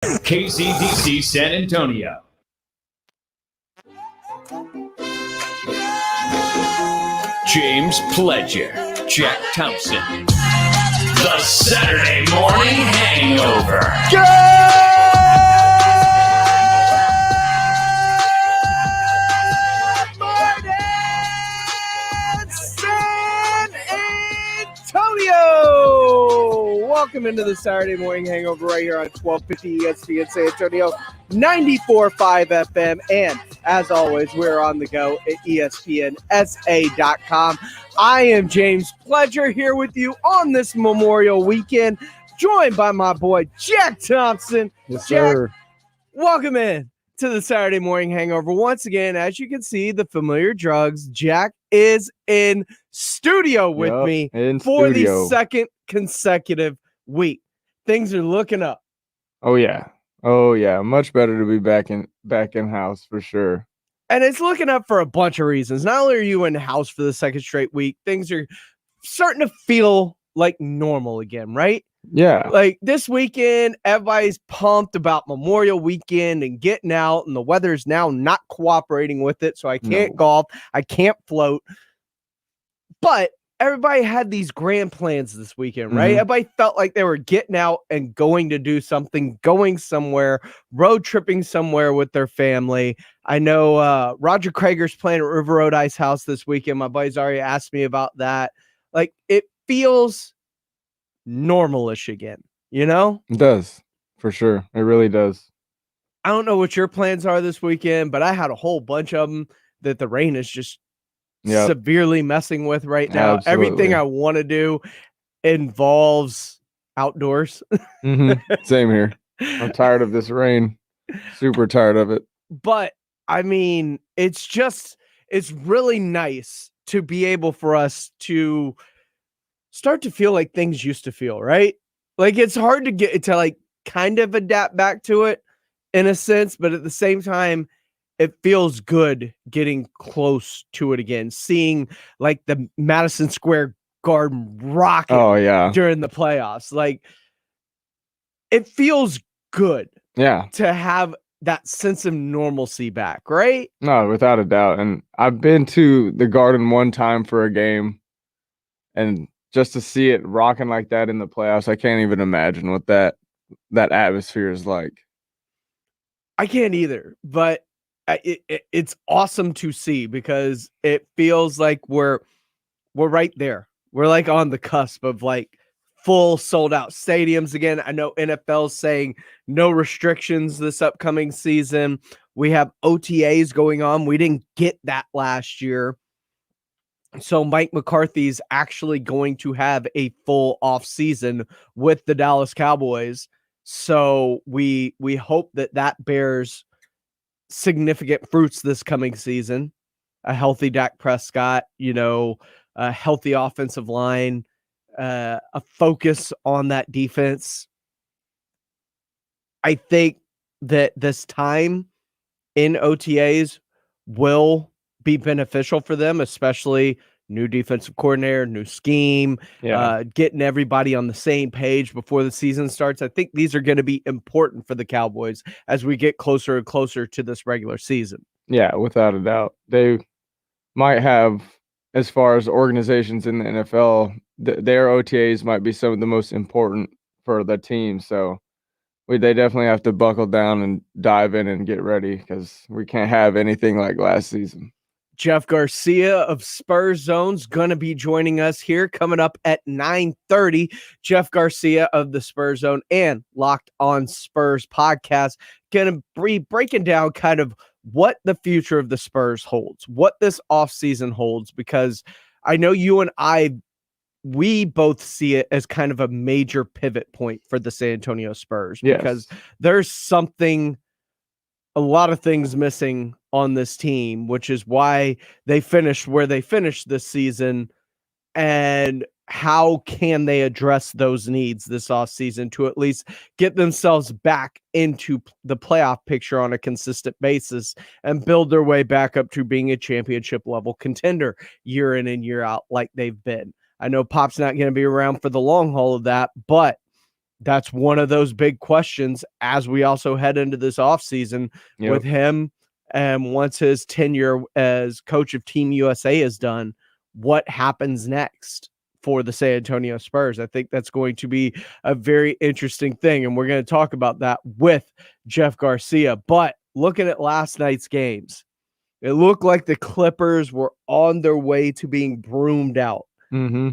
KCDC San Antonio. James Pledger, Jack Thompson. The Saturday Morning Hangover. San Antonio! Welcome into the Saturday Morning Hangover right here on 1250 ESPN San Antonio, 94.5 FM, and as always, we're on the go at ESPNSA.com. I am James Pledger here with you on this Memorial weekend, joined by my boy Jack Thompson. Yes, Jack, sir. welcome in to the Saturday Morning Hangover. Once again, as you can see, the familiar drugs, Jack is in studio with me for the second consecutive week. Things are looking up. Oh yeah. Much better to be back in house for sure. And it's looking up for a bunch of reasons. Not only are you in the house for the second straight week, things are starting to feel like normal again, right? Yeah. Like this weekend, everybody's pumped about Memorial Weekend and getting out, and the weather's now not cooperating with it. So I can't golf, I can't float. But everybody had these grand plans this weekend, right? Everybody felt like they were getting out and going to do something, going somewhere, road tripping somewhere with their family. I know Roger Krager's playing at River Road Ice House this weekend. My buddies already asked me about that. Like, it feels normal-ish again, you know? It does, for sure. It really does. I don't know what your plans are this weekend, but I had a whole bunch of them that the rain is just severely messing with right now. Absolutely. Everything I want to do involves outdoors. Same here. I'm tired of this rain. Super tired of it. But I mean, it's really nice to be able for us to start to feel like things used to feel, right? Like it's hard to get to like kind of adapt back to it in a sense, but at the same time, it feels good getting close to it again, seeing like the Madison Square Garden rocket during the playoffs. Like it feels good to have that sense of normalcy back, right? No, without a doubt. And I've been to the Garden one time for a game, and just to see it rocking like that in the playoffs, I can't even imagine what that atmosphere is like. I can't either, but it's awesome to see because it feels like we're right there. We're like on the cusp of like full sold out stadiums again. I know NFL's saying no restrictions this upcoming season. We have OTAs going on. We didn't get that last year. So Mike McCarthy's actually going to have a full off season with the Dallas Cowboys. So we hope that bears significant fruits this coming season. A healthy Dak Prescott, a healthy offensive line, a focus on that defense. I think that this time in OTAs will be beneficial for them, especially new defensive coordinator, new scheme, getting everybody on the same page before the season starts. I think these are going to be important for the Cowboys as we get closer and closer to this regular season. Yeah, without a doubt. They might have, as far as organizations in the NFL, their OTAs might be some of the most important for the team. So they definitely have to buckle down and dive in and get ready because we can't have anything like last season. Jeff Garcia of Spurs Zone's going to be joining us here coming up at 9:30. Jeff Garcia of the Spurs Zone and Locked On Spurs podcast going to be breaking down kind of what the future of the Spurs holds, what this offseason holds, because I know you and we both see it as kind of a major pivot point for the San Antonio Spurs because there's a lot of things missing on this team, which is why they finished where they finished this season. And how can they address those needs this offseason to at least get themselves back into the playoff picture on a consistent basis and build their way back up to being a championship level contender year in and year out like they've been. I know Pop's not going to be around for the long haul of that, but that's one of those big questions as we also head into this offseason with him. And once his tenure as coach of Team USA is done, what happens next for the San Antonio Spurs? I think that's going to be a very interesting thing. And we're going to talk about that with Jeff Garcia. But looking at last night's games, it looked like the Clippers were on their way to being broomed out. Mm-hmm.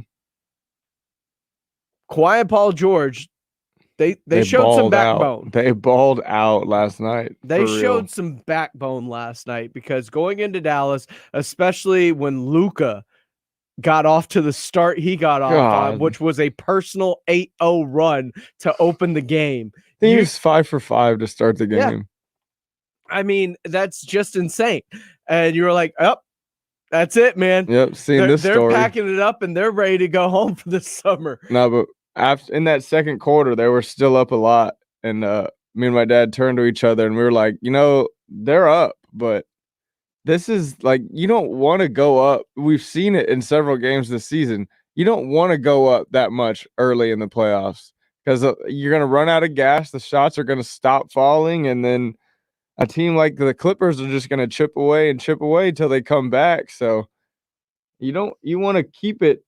Kawhi and Paul George, they showed some backbone. They balled out last night. They showed some backbone last night because going into Dallas, especially when Luka got off to the start he got off on, which was a personal 8-0 run to open the game. He was 5 for 5 to start the game. Yeah. I mean, that's just insane. And you were like, oh, that's it, man. Yep, they're story. Packing it up and they're ready to go home for the summer. No, but in that second quarter, they were still up a lot. And me and my dad turned to each other and we were like, they're up, but this is like, you don't want to go up. We've seen it in several games this season. You don't want to go up that much early in the playoffs because you're going to run out of gas. The shots are going to stop falling. And then a team like the Clippers are just going to chip away until they come back. So you want to keep it.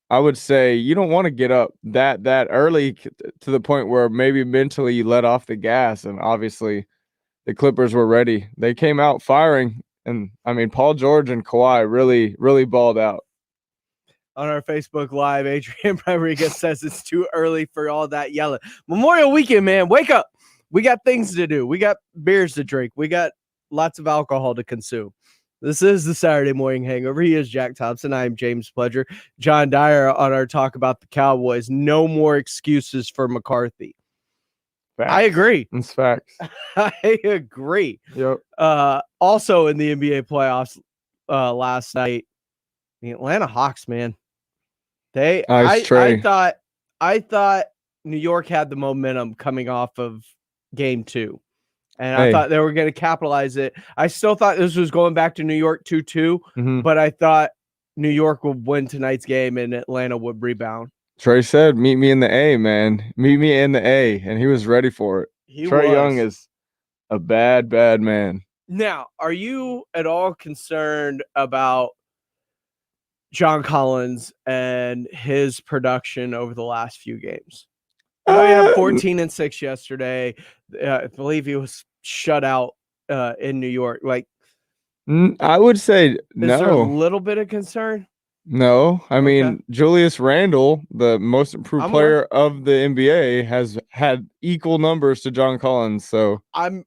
I would say you don't want to get up that early to the point where maybe mentally you let off the gas. And obviously the Clippers were ready. They came out firing. And I mean, Paul George and Kawhi really, really balled out. On our Facebook Live, Adrian Rodriguez says it's too early for all that yelling. Memorial weekend, man. Wake up. We got things to do. We got beers to drink. We got lots of alcohol to consume. This is the Saturday Morning Hangover. He is Jack Thompson. I am James Pledger. John Dyer on our talk about the Cowboys. No more excuses for McCarthy. Facts. I agree. It's facts. I agree. Yep. Also in the NBA playoffs last night, the Atlanta Hawks, man. I thought New York had the momentum coming off of game 2. And I thought they were going to capitalize it. I still thought this was going back to New York 2-2, but I thought New York would win tonight's game and Atlanta would rebound. Trey said, meet me in the A, man. Meet me in the A. And he was ready for it. Trae Young is a bad, bad man. Now, are you at all concerned about John Collins and his production over the last few games? I know he had 14 and 6 yesterday. I believe he was shut out in New York. Like, I would say no. Is there a little bit of concern? No, I mean, Julius Randle, the most improved player of the NBA, has had equal numbers to John Collins. So I'm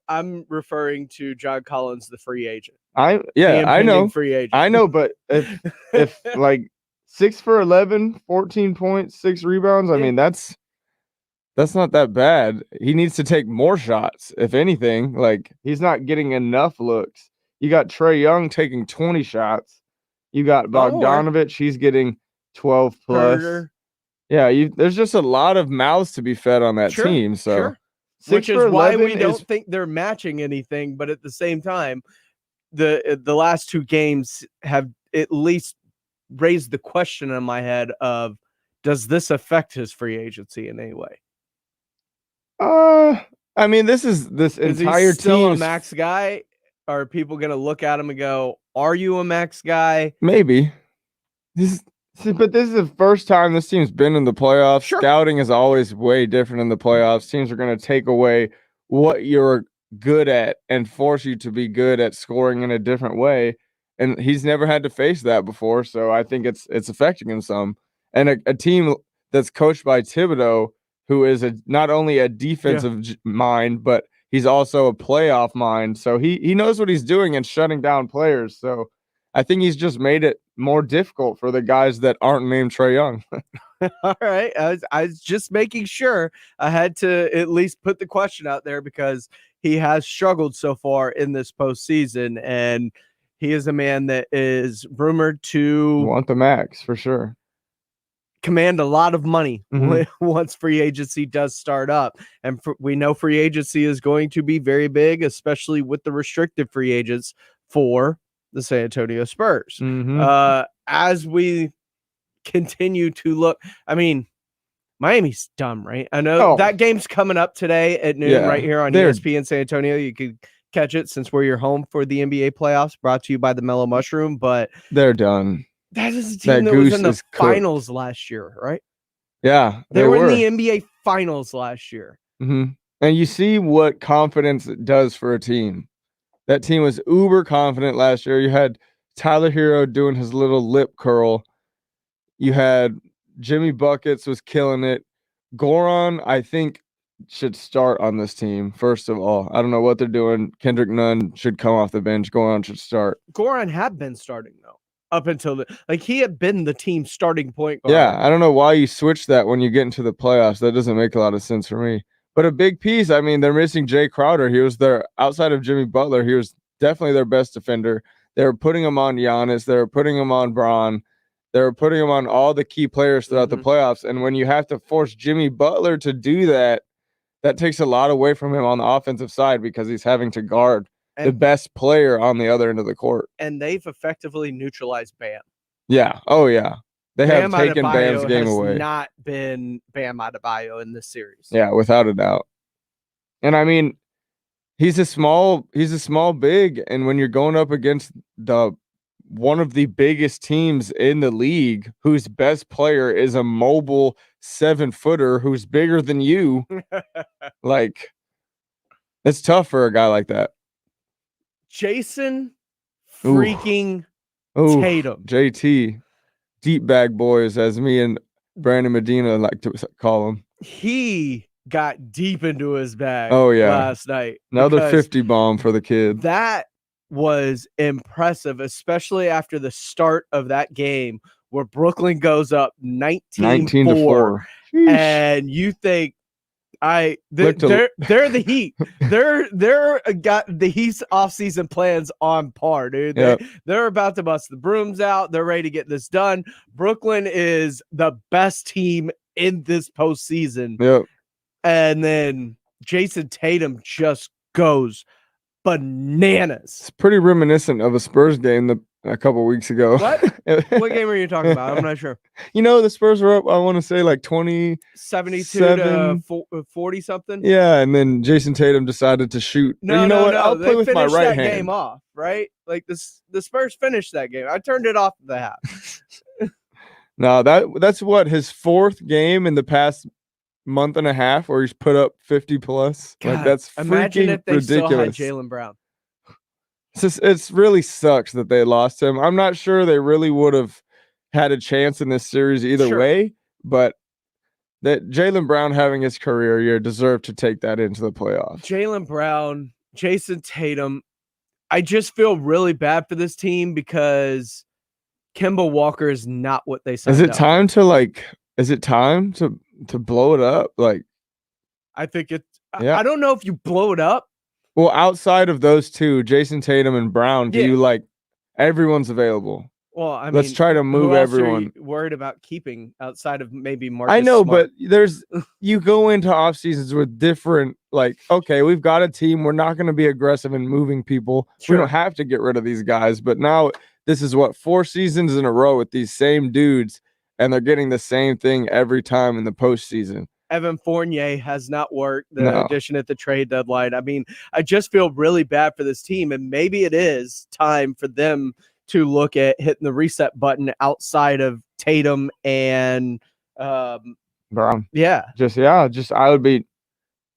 referring to John Collins, the free agent. I know, free agent. I know, but if like 6 for 11, 14 points, 6 rebounds, I mean that's not that bad. He needs to take more shots, if anything. Like he's not getting enough looks. You got Trae Young taking 20 shots. You got Bogdanovich. He's getting 12 plus. Herder. Yeah, there's just a lot of mouths to be fed on that team. So, which is why we don't think they're matching anything. But at the same time, the last 2 games have at least raised the question in my head of, does this affect his free agency in any way? I mean, this entire he still team a max guy. Are people going to look at him and go, are you a max guy? Maybe. But this is the first time this team's been in the playoffs. Sure. Scouting is always way different in the playoffs. Teams are going to take away what you're good at and force you to be good at scoring in a different way. And he's never had to face that before, so I think it's affecting him some. And a team that's coached by Thibodeau, who is not only a defensive mind, but he's also a playoff mind. So he knows what he's doing and shutting down players. So I think he's just made it more difficult for the guys that aren't named Trae Young. All right. I was just making sure. I had to at least put the question out there because he has struggled so far in this postseason. And he is a man that is rumored to want the max for sure. Command a lot of money once free agency does start up. And we know free agency is going to be very big, especially with the restricted free agents for the San Antonio Spurs. As we continue to look, I mean, Miami's dumb, right? I know Oh. that game's coming up today at noon Yeah, right here on they're- ESPN San Antonio. You could catch it since we're your home for the NBA playoffs, brought to you by the Mellow Mushroom. But They're done. that is a That team that was goose in the is cooked. finals last year, right? Yeah, They were in the NBA finals last year. And you see what confidence it does for a team. That team was uber confident last year. You had Tyler Hero doing his little lip curl. You had Jimmy Buckets was killing it. Goran, I think, should start on this team, first of all. I don't know what they're doing. Kendrick Nunn should come off the bench. Goran should start. Goran had been starting, though, up until he had been the team's starting point guard. Yeah, I don't know why you switch that when you get into the playoffs. That doesn't make a lot of sense for me. But a big piece, I mean, they're missing Jay Crowder. He was their, outside of Jimmy Butler, he was definitely their best defender. They were putting him on Giannis. They were putting him on Braun. They were putting him on all the key players throughout the playoffs. And when you have to force Jimmy Butler to do that, that takes a lot away from him on the offensive side because he's having to guard the best player on the other end of the court. And they've effectively neutralized Bam. Yeah. Oh, yeah. They Bam have taken Adebayo Bam's game has away. Not been Bam Adebayo in this series. Yeah, without a doubt. And I mean, he's a small big, and when you're going up against one of the biggest teams in the league, whose best player is a mobile 7-footer who's bigger than you, like, it's tough for a guy like that. Jason freaking Tatum. JT, deep bag boys, as me and Brandon Medina like to call him. He got deep into his bag last night. Another 50 bomb for the kid. That was impressive, especially after the start of that game where Brooklyn goes up 19-4. And you think they're the Heat. They're got the Heat's offseason plans on par, dude. They're about to bust the brooms out. They're ready to get this done. Brooklyn is the best team in this postseason. Yep. And then Jason Tatum just goes bananas. It's pretty reminiscent of a Spurs game a couple weeks ago. What? What game are you talking about? I'm not sure. You know, the Spurs were up, I want to say, like 72 to 40 something. Yeah, and then Jason Tatum decided to shoot. No, I'll play with my right hand. Game off, right? Like the Spurs finished that game. I turned it off at the half. No, that's what, his fourth game in the past month and a half where he's put up 50 plus. God, like, that's imagine freaking if they ridiculous. still had Jaylen Brown. It's really sucks that they lost him. I'm not sure they really would have had a chance in this series either way, but that Jaylen Brown having his career year deserved to take that into the playoffs. Jaylen Brown, Jason Tatum. I just feel really bad for this team because Kemba Walker is not what they said. Is it time to blow it up? Like, I think I don't know if you blow it up. Well, outside of those two, Jason Tatum and Brown, do you like everyone's available? Well, I mean, let's try to move everyone. Are you worried about keeping outside of maybe Marcus I know, Smart? but you go into off seasons with different, like, okay, we've got a team. We're not going to be aggressive in moving people. Sure. We don't have to get rid of these guys. But now this is 4 seasons in a row with these same dudes, and they're getting the same thing every time in the postseason. Evan Fournier has not worked. The addition at the trade deadline. I mean, I just feel really bad for this team, and maybe it is time for them to look at hitting the reset button outside of Tatum and Brown. Yeah. Just I would be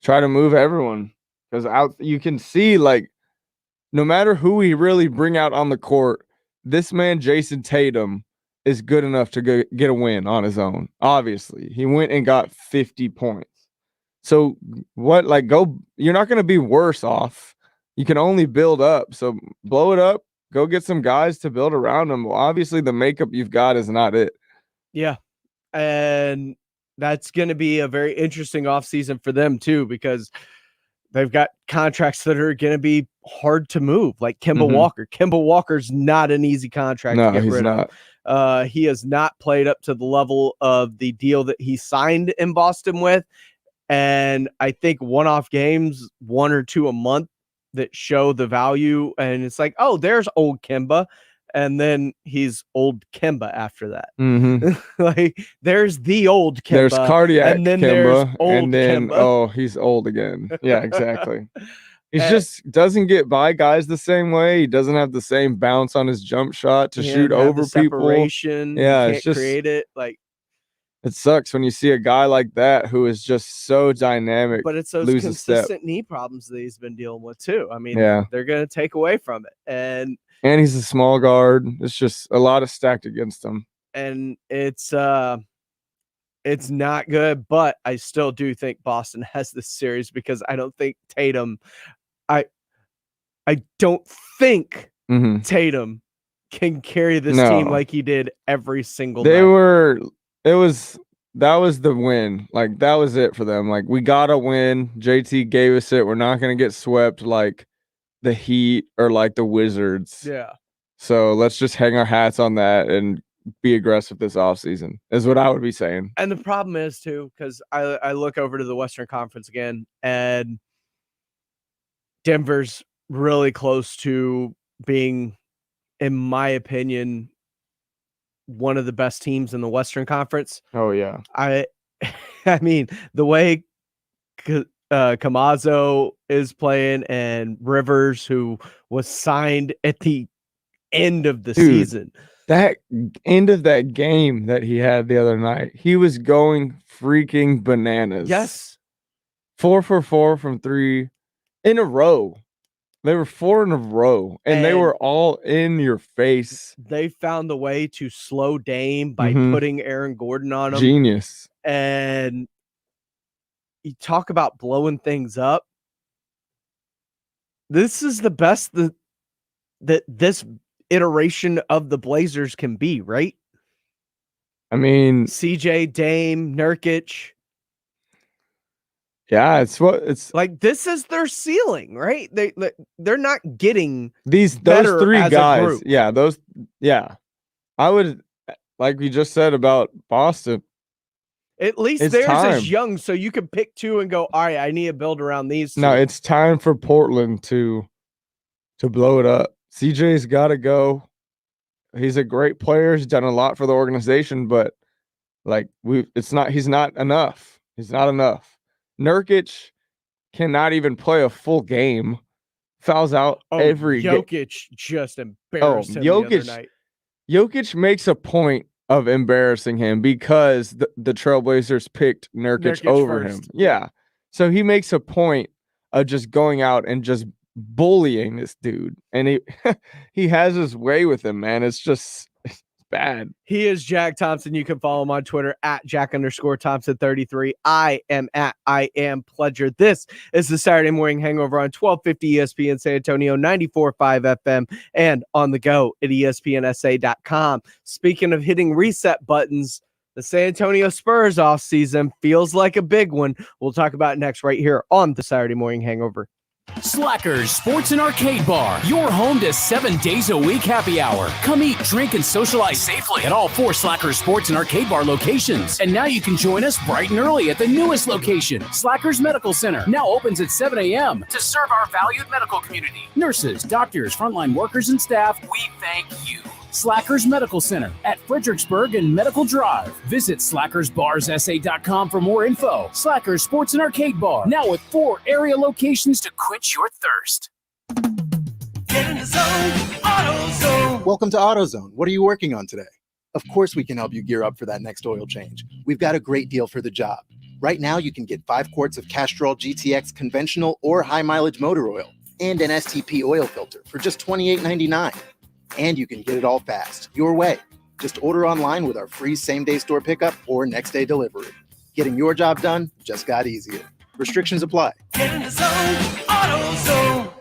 try to move everyone, because you can see, like, no matter who we really bring out on the court, this man Jason Tatum is good enough to get a win on his own. Obviously, he went and got 50 points. So what? Like, you're not going to be worse off. You can only build up. So blow it up. Go get some guys to build around him. Well, obviously, the makeup you've got is not it. Yeah, and that's going to be a very interesting offseason for them too, because they've got contracts that are going to be hard to move, like Kemba Walker. Kemba Walker's not an easy contract to get rid of. He has not played up to the level of the deal that he signed in Boston with. And I think one-off games, 1 or 2 a month, that show the value. And it's like, oh, there's old Kemba. and then he's old Kemba after that. Mhm. Like there's the old Kemba, There's cardiac and then there's Kemba, old and then Kemba. he's old again. Yeah, exactly. He And- just doesn't get by guys the same way. He doesn't have the same bounce on his jump shot to He shoot doesn't have over the people. separation. Yeah, You it's can't just create it. Like, it sucks when you see a guy like that who is just so dynamic but it's those lose a step. consistent knee problems that he's been dealing with too. I mean, Yeah. they're gonna take away from it, and And he's a small guard. It's just a lot of stacked against him. it's not good. But I still do think Boston has this series because I don't think Tatum. I don't think Mhm. Tatum can carry this No. team like he did every single They night. were that was the win. Like that was it for them. Like we gotta win. JT gave us it. We're not gonna get swept like the Heat or like the Wizards. Yeah. So let's just hang our hats on that and be aggressive this offseason, is what I would be saying. And the problem is too, because I look over to the Western Conference again, and Denver's really close to being, in my opinion, one of the best teams in the Western Conference. Oh yeah. I mean, the way Camazo is playing and Rivers, who was signed at the end of the season. That end of that game that he had the other night, he was going freaking bananas. Yes. 4 for 4 from 3 in a row. They were 4 in a row, and they And were all in your face. they found a way to slow Dame by Mhm. putting Aaron Gordon on him. Genius. And you talk about blowing things up. This is the best that this iteration of the Blazers can be, right? I mean, CJ, Dame, Nurkic. yeah, it's Like this is their ceiling, right? They're not getting those better 3 as a guys. group. Yeah. I would, like we just said about Boston. At least It's theirs time. is young, so you can pick 2 and go, all right, I need to build around these 2. No, it's time for Portland to blow it up. CJ's got to go. He's a great player. He's done a lot for the organization, but like he's not enough. He's not enough. Nurkic cannot even play a full game. Fouls out every game. Jokic just embarrassed him the other night. Jokic makes a point of embarrassing him because the Trailblazers picked Nurkic over first. him. Yeah. So he makes a point of just going out and just bullying this dude. And he has his way with him, man. It's bad. He is Jack Thompson. You can follow him on Twitter at Jack_Thompson33. I am at I am Pledger. This is the Saturday Morning Hangover on 1250 ESPN San Antonio, 94.5 FM, and on the go at ESPNSA.com. Speaking of hitting reset buttons, the San Antonio Spurs offseason feels like a big one. We'll talk about it next right here on the Saturday Morning Hangover. Slackers Sports and Arcade Bar, your home to 7 days a week happy hour. Come eat, drink, and socialize safely at all 4 Slackers Sports and Arcade Bar locations. And now you can join us bright and early at the newest location, Slackers Medical Center. Now opens at 7 a.m. to serve our valued medical community. Nurses, doctors, frontline workers, and staff, we thank you. Slackers Medical Center at Fredericksburg and Medical Drive. Visit slackersbarssa.com for more info. Slackers Sports and Arcade Bar, now with 4 area locations to quench your thirst. Get in the zone, AutoZone. Welcome to AutoZone. What are you working on today? Of course we can help you gear up for that next oil change. We've got a great deal for the job. Right now you can get 5 quarts of Castrol GTX conventional or high mileage motor oil and an STP oil filter for just $28.99. And you can get it all fast, your way. Just order online with our free same-day store pickup or next-day delivery. Getting your job done just got easier. Restrictions apply. Get in the zone, AutoZone.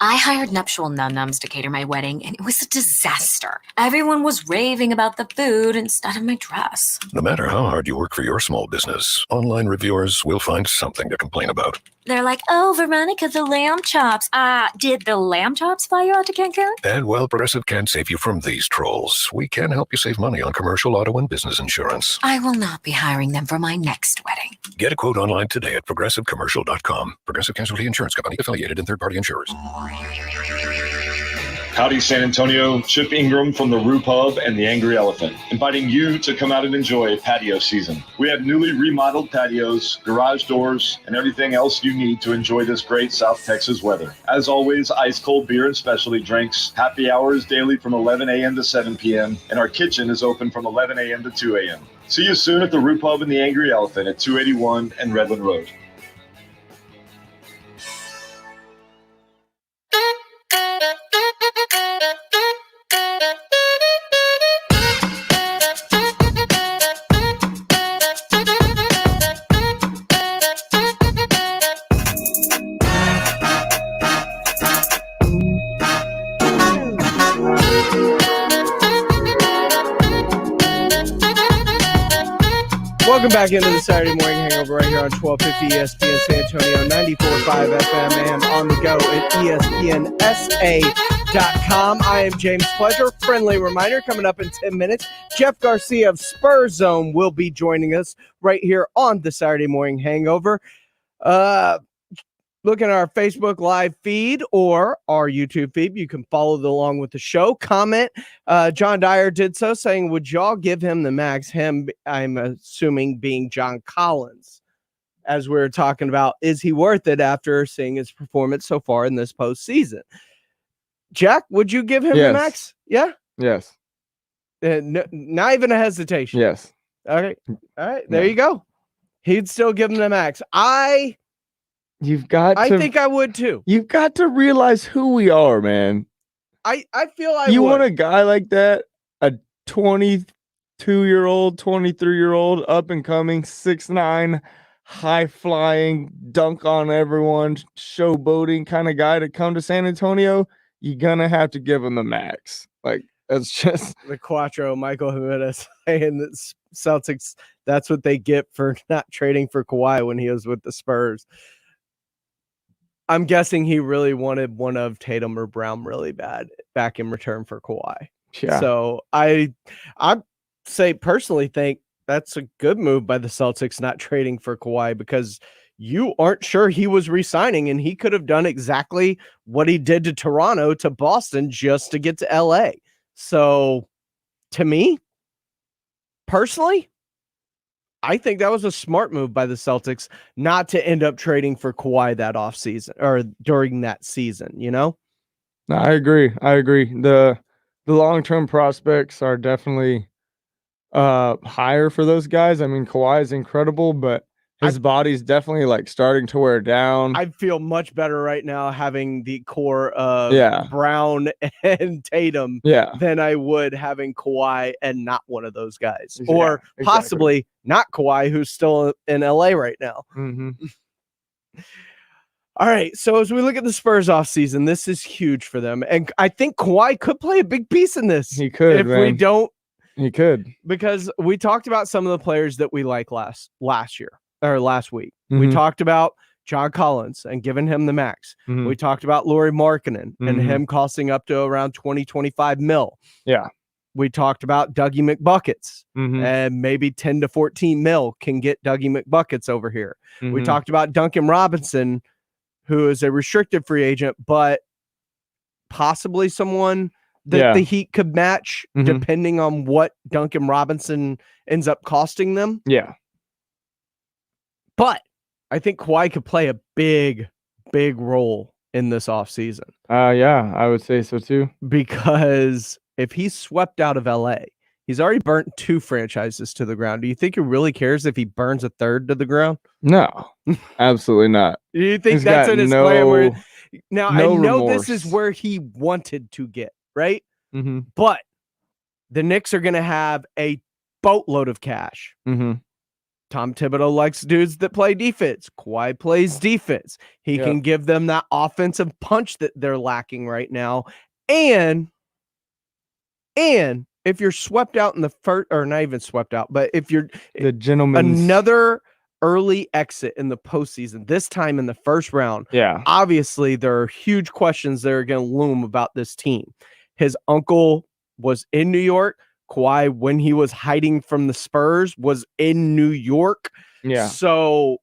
I hired Nuptial Num-Nums to cater my wedding, and it was a disaster. Everyone was raving about the food instead of my dress. No matter how hard you work for your small business, online reviewers will find something to complain about. They're like, oh, Veronica, the lamb chops. Did the lamb chops fly you out to Cancun? And while Progressive can't save you from these trolls, we can help you save money on commercial, auto, and business insurance. I will not be hiring them for my next wedding. Get a quote online today at progressivecommercial.com. Progressive Casualty Insurance Company, affiliated and third-party insurers. Howdy, San Antonio. Chip Ingram from the Roo Pub and the Angry Elephant, inviting you to come out and enjoy patio season. We have newly remodeled patios, garage doors, and everything else you need to enjoy this great South Texas weather. As always, ice cold beer and specialty drinks. Happy hours daily from 11 a.m. to 7 p.m. And our kitchen is open from 11 a.m. to 2 a.m. See you soon at the Roo Pub and the Angry Elephant at 281 and Redland Road. Welcome back into the Saturday Morning Hangover right here on 1250 ESPN San Antonio, 94.5 FM, and on the go at ESPNSA.com. I am James Pleasure. Friendly reminder, coming up in 10 minutes, Jeff Garcia of Spurs Zone will be joining us right here on the Saturday Morning Hangover. Look at our Facebook live feed or our YouTube feed. You can follow along with the show. Comment. John Dyer did so, saying, would y'all give him the max? Him, I'm assuming, being John Collins, as we were talking about, is he worth it after seeing his performance so far in this postseason? Jack, would you give him the max? Yeah? Yes. Not even a hesitation. Yes. Okay. All right. There you go. He'd still give him the max. I think I would too. You've got to realize who we are, man. I feel you want a guy like that, a 22-year-old, 23-year-old, up and coming, 6'9", high flying, dunk on everyone, showboating kind of guy to come to San Antonio. You're gonna have to give him the max. Like, that's just the Quattro, Michael Jimenez saying that Celtics, that's what they get for not trading for Kawhi when he was with the Spurs. I'm guessing he really wanted one of Tatum or Brown really bad back in return for Kawhi. Yeah. So I personally think that's a good move by the Celtics not trading for Kawhi, because you aren't sure he was re-signing, and he could have done exactly what he did to Toronto to Boston just to get to LA. So to me, personally, I think that was a smart move by the Celtics not to end up trading for Kawhi that offseason or during that season, you know? No, I agree. The long-term prospects are definitely higher for those guys. I mean, Kawhi is incredible, but his body's definitely like starting to wear down. I feel much better right now having the core of Brown and Tatum than I would having Kawhi and not one of those guys. Or possibly not Kawhi, who's still in LA right now. Mm-hmm. All right, so as we look at the Spurs offseason, this is huge for them. And I think Kawhi could play a big piece in this. He could, if we don't. He could. Because we talked about some of the players that we like last year. Or last week. Mm-hmm. We talked about John Collins and giving him the max. Mm-hmm. We talked about Lauri Markkanen and him costing up to around 20-25 mil. Yeah. We talked about Dougie McBuckets and maybe 10 to 14 mil can get Dougie McBuckets over here. We talked about Duncan Robinson, who is a restricted free agent, but possibly someone that the Heat could match depending on what Duncan Robinson ends up costing them. Yeah. But I think Kawhi could play a big role in this offseason. Yeah, I would say so too. Because if he's swept out of LA, he's already burnt 2 franchises to the ground. Do you think he really cares if he burns a third to the ground? No, absolutely not. Do you think that's in his plan? Now, I know remorse. This is where he wanted to get, right? Mm-hmm. But the Knicks are going to have a boatload of cash. Mm-hmm. Tom Thibodeau likes dudes that play defense. Kawhi plays defense. He can give them that offensive punch that they're lacking right now. And if you're swept out in the first, or not even swept out, but if you're another early exit in the postseason, this time in the first round, obviously there are huge questions that are going to loom about this team. His uncle was in New York. Kawhi, when he was hiding from the Spurs, was in New York. Yeah. So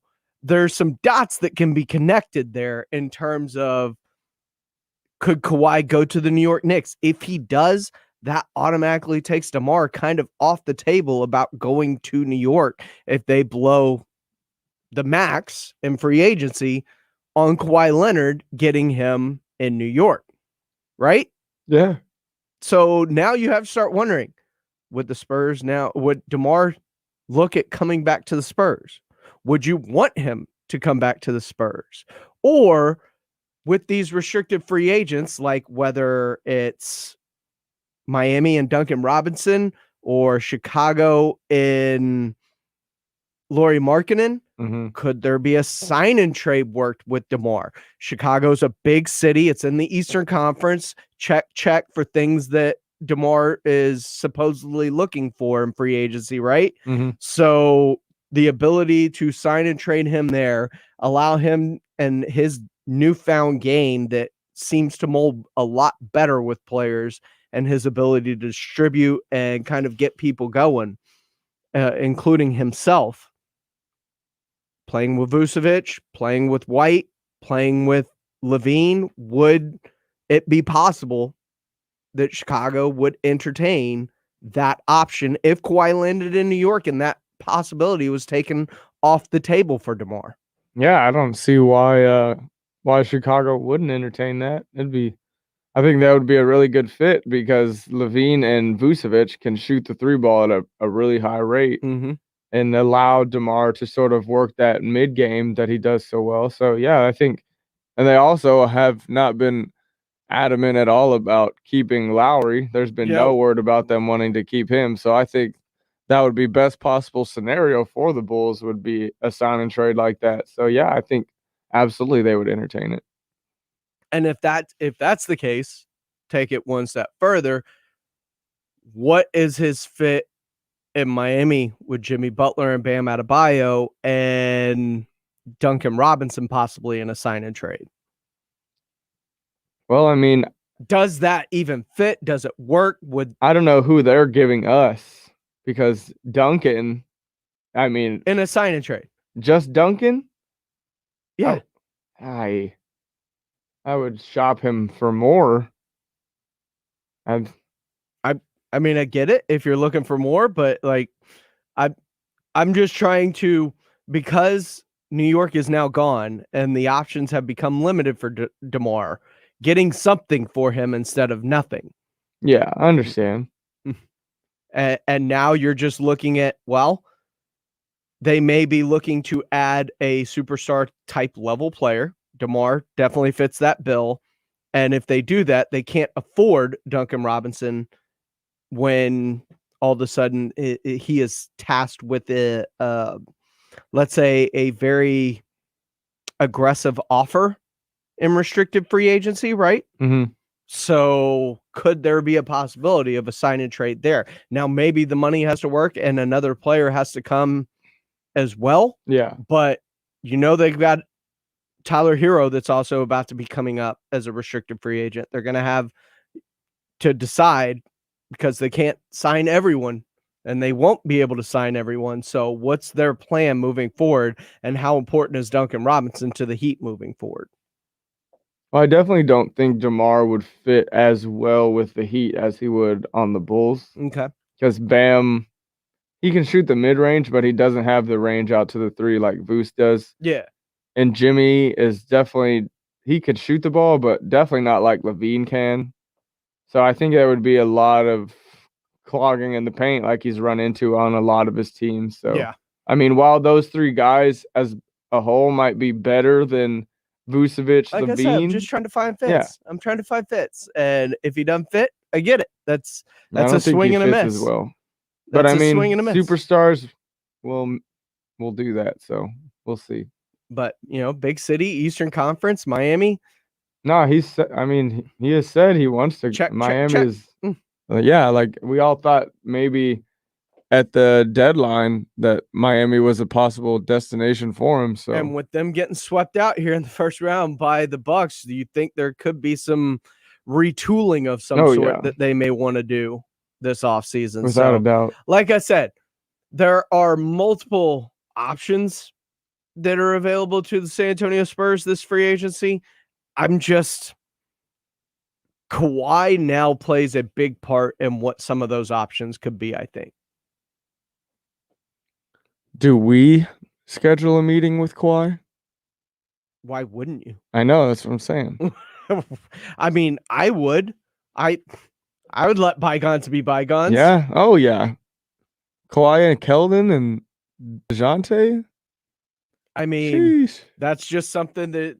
there's some dots that can be connected there in terms of Could Kawhi go to the New York Knicks? If he does, that automatically takes DeMar kind of off the table about going to New York if they blow the max in free agency on Kawhi Leonard getting him in New York, right? Yeah. So now you have to start wondering, would DeMar look at coming back to the Spurs? Would you want him to come back to the Spurs? Or with these restricted free agents, like whether it's Miami and Duncan Robinson or Chicago in Lauri Markkanen, could there be a sign and trade worked with DeMar? Chicago's a big city. It's in the Eastern Conference. Check for things that DeMar is supposedly looking for in free agency, right? So the ability to sign and trade him there, allow him and his newfound game that seems to mold a lot better with players and his ability to distribute and kind of get people going, including himself. Playing with Vucevic, playing with White, playing with Levine, would it be possible that Chicago would entertain that option if Kawhi landed in New York and that possibility was taken off the table for DeMar? Yeah, I don't see why Chicago wouldn't entertain that. I think that would be a really good fit because Levine and Vucevic can shoot the three ball at a really high rate. And allow DeMar to sort of work that mid game that he does so well. So yeah, I think, and they also have not been adamant at all about keeping Lowry. There's been no word about them wanting to keep him. So I think that would be best possible scenario for the Bulls would be a sign and trade like that. So yeah, I think absolutely they would entertain it. And if that's the case, take it one step further. What is his fit in Miami with Jimmy Butler and Bam Adebayo and Duncan Robinson possibly in a sign and trade? Well, I mean, does that even fit? Does it work? I don't know who they're giving us because Duncan, I mean, in a sign and trade, just Duncan? Yeah. I would shop him for more. I mean, I get it if you're looking for more, but like, I'm just trying to, because New York is now gone and the options have become limited for DeMar, getting something for him instead of nothing. Yeah, I understand. And now you're just looking at, well, they may be looking to add a superstar type level player. DeMar definitely fits that bill. And if they do that, they can't afford Duncan Robinson when all of a sudden he is tasked with let's say a very aggressive offer in restricted free agency, right? So could there be a possibility of a sign and trade there? Now, maybe the money has to work and another player has to come as well. Yeah. But they've got Tyler Hero that's also about to be coming up as a restricted free agent. They're going to have to decide because they can't sign everyone and they won't be able to sign everyone. So what's their plan moving forward and how important is Duncan Robinson to the Heat moving forward? Well, I definitely don't think DeMar would fit as well with the Heat as he would on the Bulls. Okay. Because Bam, he can shoot the mid-range, but he doesn't have the range out to the three like Vuce does. Yeah. And Jimmy is definitely, he could shoot the ball, but definitely not like Levine can. So I think there would be a lot of clogging in the paint like he's run into on a lot of his teams. So, yeah. I mean, while those three guys as a whole might be better than Vucevic, like Levine. I said, I'm just trying to find fits. Yeah. I'm trying to find fits. And if he doesn't fit, I get it. That's a swing and a miss. As well. But I mean, miss. Superstars will do that. So we'll see. But, big city, Eastern Conference, Miami. No, he has said he wants to. Miami is, yeah, like we all thought maybe at the deadline that Miami was a possible destination for him. So, and with them getting swept out here in the first round by the Bucks, do you think there could be some retooling of some sort that they may want to do this offseason? Without a doubt. Like I said, there are multiple options that are available to the San Antonio Spurs this free agency. I'm just Kawhi now plays a big part in what some of those options could be, I think. Do we schedule a meeting with Kawhi? Why wouldn't you? I know, that's what I'm saying. I mean, I would. I would let bygones be bygones. Yeah. Oh, yeah. Kawhi and Keldon and DeJounte? I mean, Sheesh. that's just something that,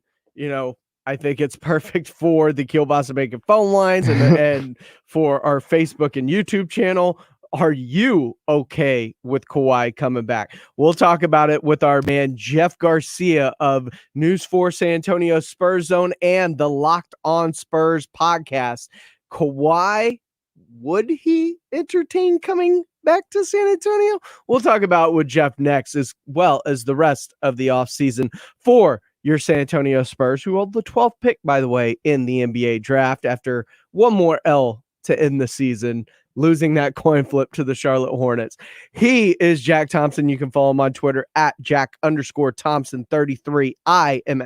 I think it's perfect for the Kielbasa Bacon phone lines and for our Facebook and YouTube channel. Are you okay with Kawhi coming back? We'll talk about it with our man Jeff Garcia of News 4 San Antonio Spurs Zone and the Locked On Spurs podcast. Kawhi, would he entertain coming back to San Antonio? We'll talk about it with Jeff next, as well as the rest of the offseason for your San Antonio Spurs, who hold the 12th pick, by the way, in the NBA draft after one more L to end the season, losing that coin flip to the Charlotte Hornets. He is Jack Thompson. You can follow him on Twitter at Jack_Thompson33. I am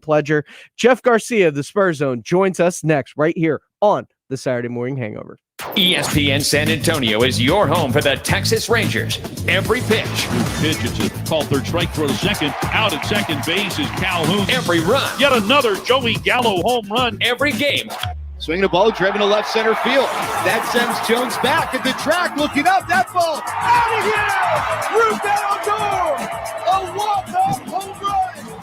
Pledger. Jeff Garcia of the Spurs Zone joins us next right here on the Saturday Morning Hangover. ESPN San Antonio is your home for the Texas Rangers. Every pitch. Pitch, it's a call third strike, throw to second. Out at second base is Calhoun. Every run. Yet another Joey Gallo home run. Every game. Swinging a ball, driven to left center field. That sends Jones back at the track, looking up. That ball out of here! Rubel Dor! A walk-off home run!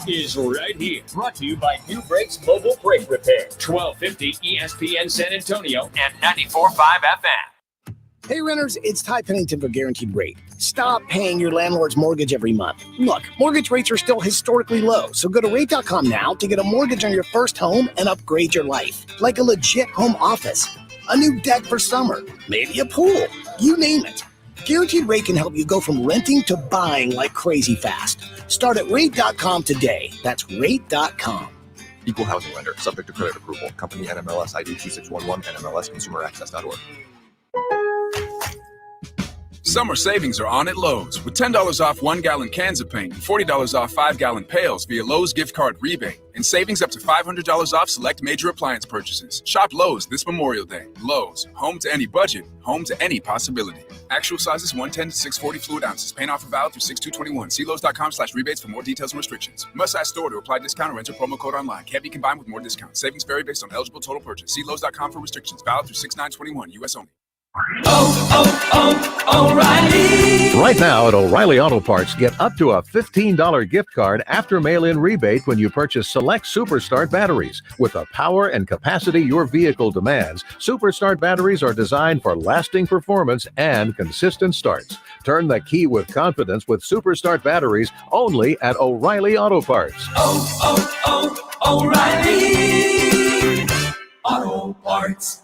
Is right here. Brought to you by New Brakes Mobile Brake Repair. 1250 ESPN San Antonio and 94.5 FM. Hey renters, it's Ty Pennington for Guaranteed Rate. Stop paying your landlord's mortgage every month. Look, mortgage rates are still historically low, so go to rate.com now to get a mortgage on your first home and upgrade your life. Like a legit home office, a new deck for summer, maybe a pool, you name it. Guaranteed Rate can help you go from renting to buying like crazy fast. Start at rate.com today. That's rate.com. Equal housing lender, subject to credit approval. Company NMLS ID 2611 and MLSConsumerAccess.org. Summer savings are on at Lowe's with $10 off 1-gallon cans of paint and $40 off 5-gallon pails via Lowe's gift card rebate, and savings up to $500 off select major appliance purchases. Shop Lowe's this Memorial Day. Lowe's, home to any budget, home to any possibility. Actual sizes 110 to 640 fluid ounces. Paint offer valid through 6/2/21. See Lowe's.com/rebates for more details and restrictions. Must ask store to apply discount or enter promo code online. Can't be combined with more discounts. Savings vary based on eligible total purchase. See Lowe's.com for restrictions. Valid through 6/9/21. U.S. only. O'Reilly. Right now at O'Reilly Auto Parts, get up to a $15 gift card after mail-in rebate when you purchase select Superstart batteries. With the power and capacity your vehicle demands, Superstart batteries are designed for lasting performance and consistent starts. Turn the key with confidence with Superstart batteries only at O'Reilly Auto Parts. O'Reilly Auto Parts.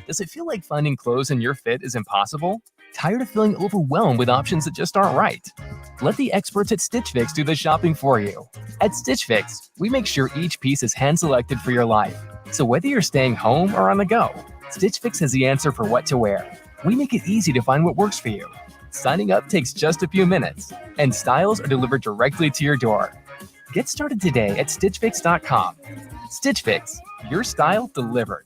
Does it feel like finding clothes in your fit is impossible? Tired of feeling overwhelmed with options that just aren't right? Let the experts at Stitch Fix do the shopping for you. At Stitch Fix, we make sure each piece is hand-selected for your life. So whether you're staying home or on the go, Stitch Fix has the answer for what to wear. We make it easy to find what works for you. Signing up takes just a few minutes, and styles are delivered directly to your door. Get started today at StitchFix.com. Stitch Fix, your style delivered.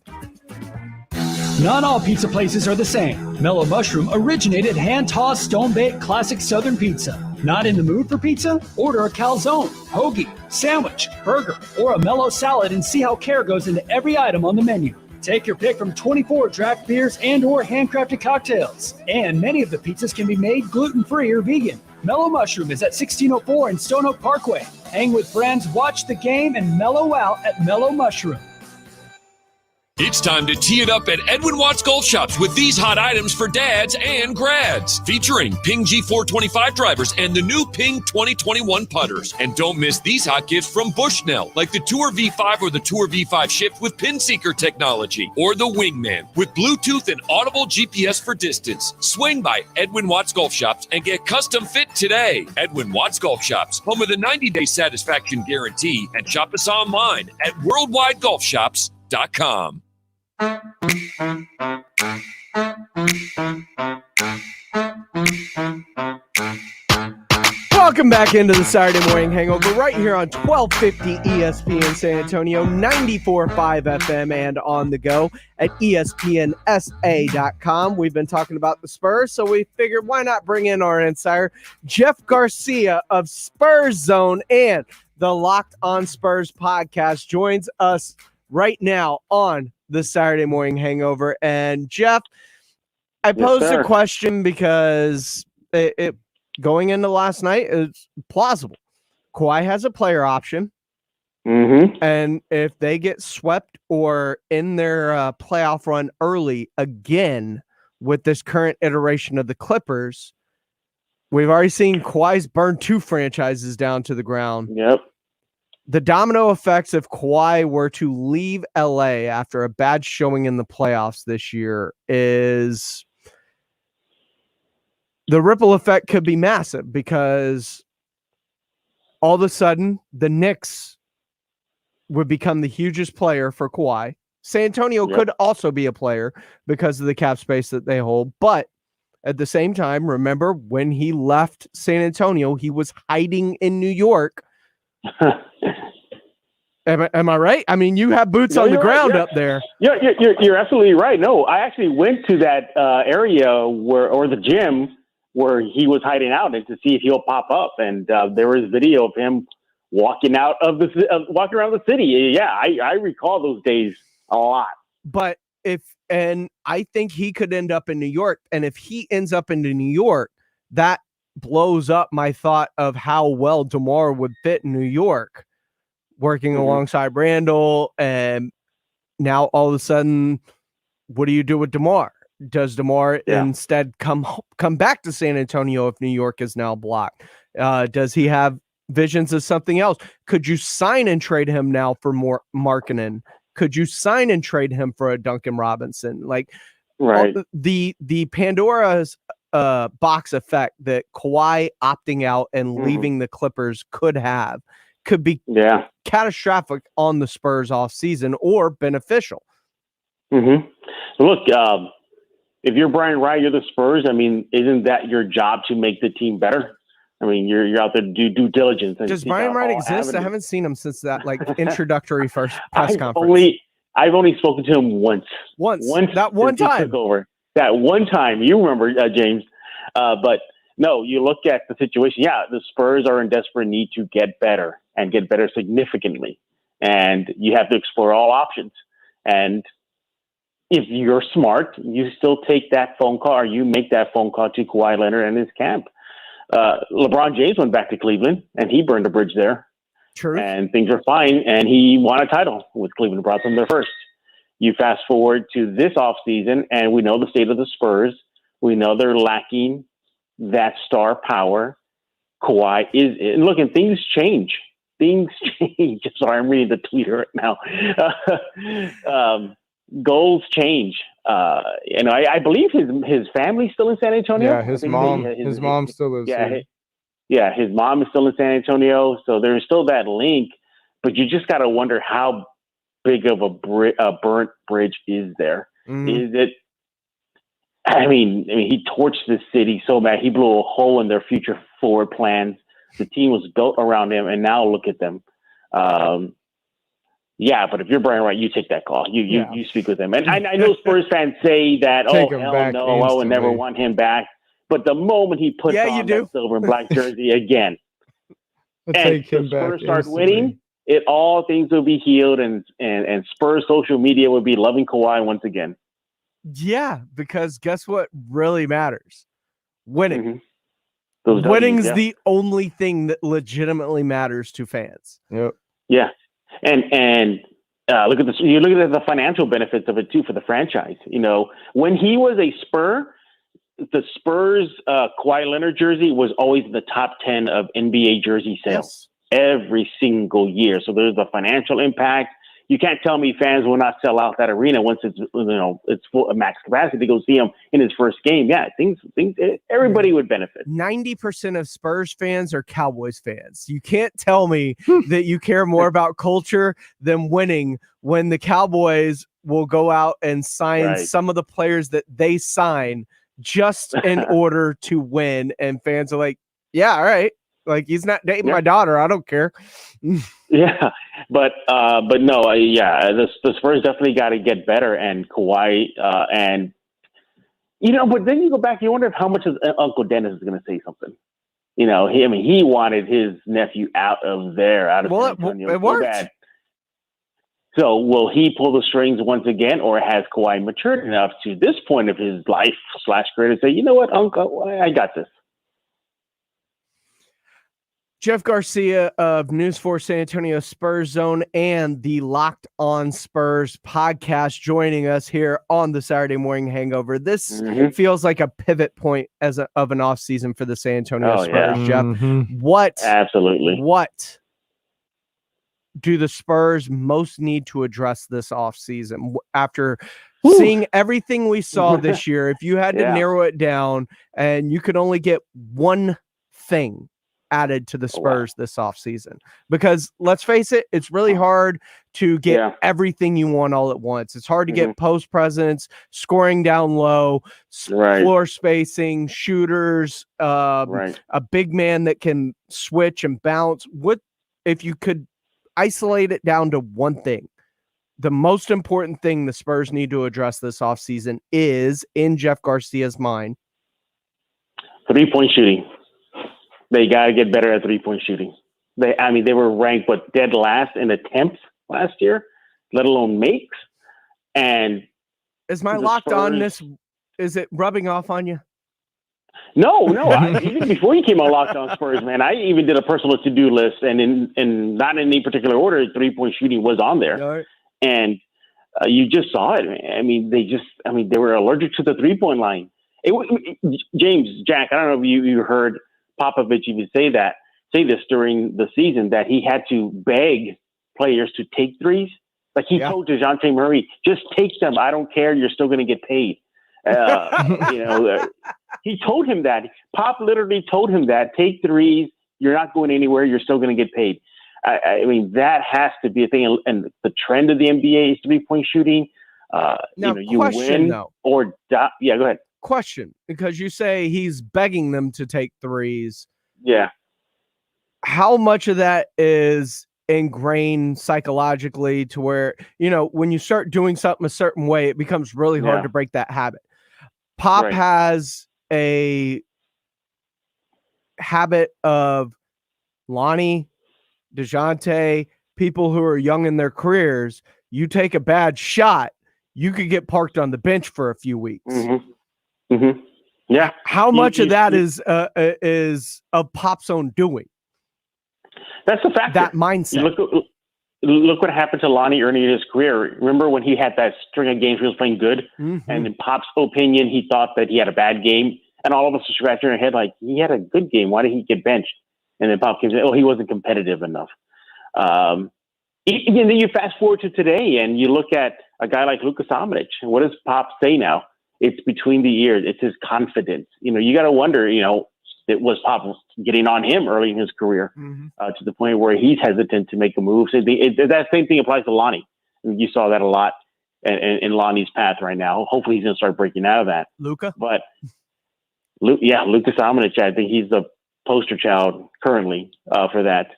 Not all pizza places are the same. Mellow Mushroom originated hand-tossed, stone-baked classic Southern pizza. Not in the mood for pizza? Order a calzone, hoagie, sandwich, burger, or a mellow salad and see how care goes into every item on the menu. Take your pick from 24 draft beers and or handcrafted cocktails. And many of the pizzas can be made gluten-free or vegan. Mellow Mushroom is at 1604 in Stone Oak Parkway. Hang with friends, watch the game, and mellow out at Mellow Mushroom. It's time to tee it up at Edwin Watts Golf Shops with these hot items for dads and grads. Featuring Ping G425 drivers and the new Ping 2021 putters. And don't miss these hot gifts from Bushnell, like the Tour V5 or the Tour V5 Shift with Pin Seeker technology. Or the Wingman with Bluetooth and audible GPS for distance. Swing by Edwin Watts Golf Shops and get custom fit today. Edwin Watts Golf Shops, home of the 90-day satisfaction guarantee. And shop us online at worldwidegolfshops.com. Welcome Welcome back into the Saturday Morning Hangover right here on 1250 ESPN San Antonio, 94.5 FM, and on the go at ESPNSA.com. We've been talking about the Spurs, so we figured why not bring in our insider, Jeff Garcia of Spurs Zone and the Locked on Spurs podcast joins us right now on the Saturday Morning Hangover. And Jeff, I posed a question because it going into last night is plausible. Kawhi has a player option. And if they get swept or in their playoff run early again with this current iteration of the Clippers, we've already seen Kawhi's burn 2 franchises down to the ground. Yep. The domino effects if Kawhi were to leave LA after a bad showing in the playoffs this year is the ripple effect could be massive because all of a sudden the Knicks would become the hugest player for Kawhi. San Antonio could also be a player because of the cap space that they hold. But at the same time, remember when he left San Antonio, he was hiding in New York. Am I right? I mean, you have boots on the ground up there. You're absolutely right. No, I actually went to that area or the gym where he was hiding out and to see if he'll pop up. And there was video of him walking around the city. Yeah, I recall those days a lot. But I think he could end up in New York. And if he ends up in New York, that blows up my thought of how well DeMar would fit in New York, working alongside Randall. And now all of a sudden, what do you do with DeMar? Does DeMar instead come back to San Antonio if New York is now blocked? Does he have visions of something else? Could you sign and trade him now for more Markkanen? Could you sign and trade him for a Duncan Robinson? Like the Pandora's box effect that Kawhi opting out and leaving the Clippers could be catastrophic on the Spurs off season or beneficial. Look, if you're Brian Wright, you're the Spurs. I mean, isn't that your job to make the team better? I mean, you're out there to do due diligence. Does Brian Wright exist? I haven't seen him since that introductory first press conference. I've only spoken to him once. That one time. He took over. That one time. You remember, James. But no, you look at the situation. Yeah, the Spurs are in desperate need to get better and get better significantly. And you have to explore all options. And if you're smart, you still take that phone call or you make that phone call to Kawhi Leonard and his camp. LeBron James went back to Cleveland and he burned a bridge there. True. And things were fine. And he won a title with Cleveland, brought them their first. You fast forward to this offseason and we know the state of the Spurs. We know they're lacking that star power. Kawhi is, and look, and things change. Sorry, I'm reading the tweet right now. Goals change. I believe his family's still in San Antonio. Yeah, his mom still lives here. His mom is still in San Antonio, so there's still that link. But you just got to wonder how big of a burnt bridge is there. Is it? I mean, he torched the city so bad. He blew a hole in their future forward plans. The team was built around him, and now look at them. But if you're Brian Wright, you take that call. You speak with him. And I know Spurs fans say that, hell no, I would never want him back. But the moment he puts on that silver and black jersey again, and the Spurs start winning, all things will be healed, and Spurs social media will be loving Kawhi once again. Yeah, because guess what really matters? Winning. Winning's the only thing that legitimately matters to fans. Yep. Yeah. And look at this. You look at the financial benefits of it too for the franchise. You know, when he was a Spur, the Spurs Kawhi Leonard jersey was always in the top 10 of NBA jersey sales every single year. So there's the financial impact. You can't tell me fans will not sell out that arena once it's full of max capacity to go see him in his first game. Yeah, everybody would benefit. 90% of Spurs fans are Cowboys fans. You can't tell me that you care more about culture than winning when the Cowboys will go out and sign some of the players that they sign just in order to win. And fans are like, yeah, all right. Like, he's not dating my daughter. I don't care. Yeah, but no, the Spurs definitely got to get better, and Kawhi, and but then you go back, you wonder if how much of Uncle Dennis is going to say something. He wanted his nephew out of San Antonio. It worked. Bad. So will he pull the strings once again, or has Kawhi matured enough to this point of his life / career to say, you know what, Uncle, I got this? Jeff Garcia of News 4 San Antonio Spurs Zone and the Locked On Spurs podcast joining us here on the Saturday Morning Hangover. This feels like a pivot point of an offseason for the San Antonio Spurs, Jeff. What do the Spurs most need to address this offseason after seeing everything we saw this year? If you had to narrow it down and you could only get one thing added to the Spurs this offseason, because let's face it, it's really hard to get everything you want all at once. It's hard to get post presence, scoring down low, floor spacing, shooters, a big man that can switch and bounce. What if you could isolate it down to one thing? The most important thing the Spurs need to address this offseason is, in Jeff Garcia's mind, 3-point shooting. They got to get better at 3-point shooting. They were ranked dead last in attempts last year, let alone makes. And is my Locked On this? Is it rubbing off on you? No. Even before you came on Locked On Spurs, man, I even did a personal to-do list, and in not in any particular order, 3-point shooting was on there. Right. And you just saw it. They were allergic to the 3-point line. Jack, I don't know if you heard Popovich even say this during the season, that he had to beg players to take threes. Like he told DeJounte Murray, just take them. I don't care. You're still going to get paid. He told him that. Pop literally told him that. Take threes. You're not going anywhere. You're still going to get paid. That has to be a thing. And the trend of the NBA is 3-point shooting. You win or die. Yeah, go ahead. Question, because you say he's begging them to take threes. Yeah. How much of that is ingrained psychologically to where, when you start doing something a certain way, it becomes really hard to break that habit? Pop has a habit of Lonnie, DeJounte, people who are young in their careers. You take a bad shot, you could get parked on the bench for a few weeks. Yeah. How much of that is a Pop's own doing? That's the fact. That mindset. Look what happened to Lonnie early in his career. Remember when he had that string of games he was playing good, and in Pop's opinion, he thought that he had a bad game, and all of us were scratching our head like, he had a good game. Why did he get benched? And then Pop came and said, he wasn't competitive enough. And then you fast forward to today, and you look at a guy like Luka Samanic. What does Pop say now? It's between the ears. It's his confidence. You got to wonder, it was Pop getting on him early in his career to the point where he's hesitant to make a move. So that same thing applies to Lonnie. You saw that a lot in Lonnie's path right now. Hopefully he's going to start breaking out of that. Luka? But, Luka Samanic, I think he's the poster child currently for that.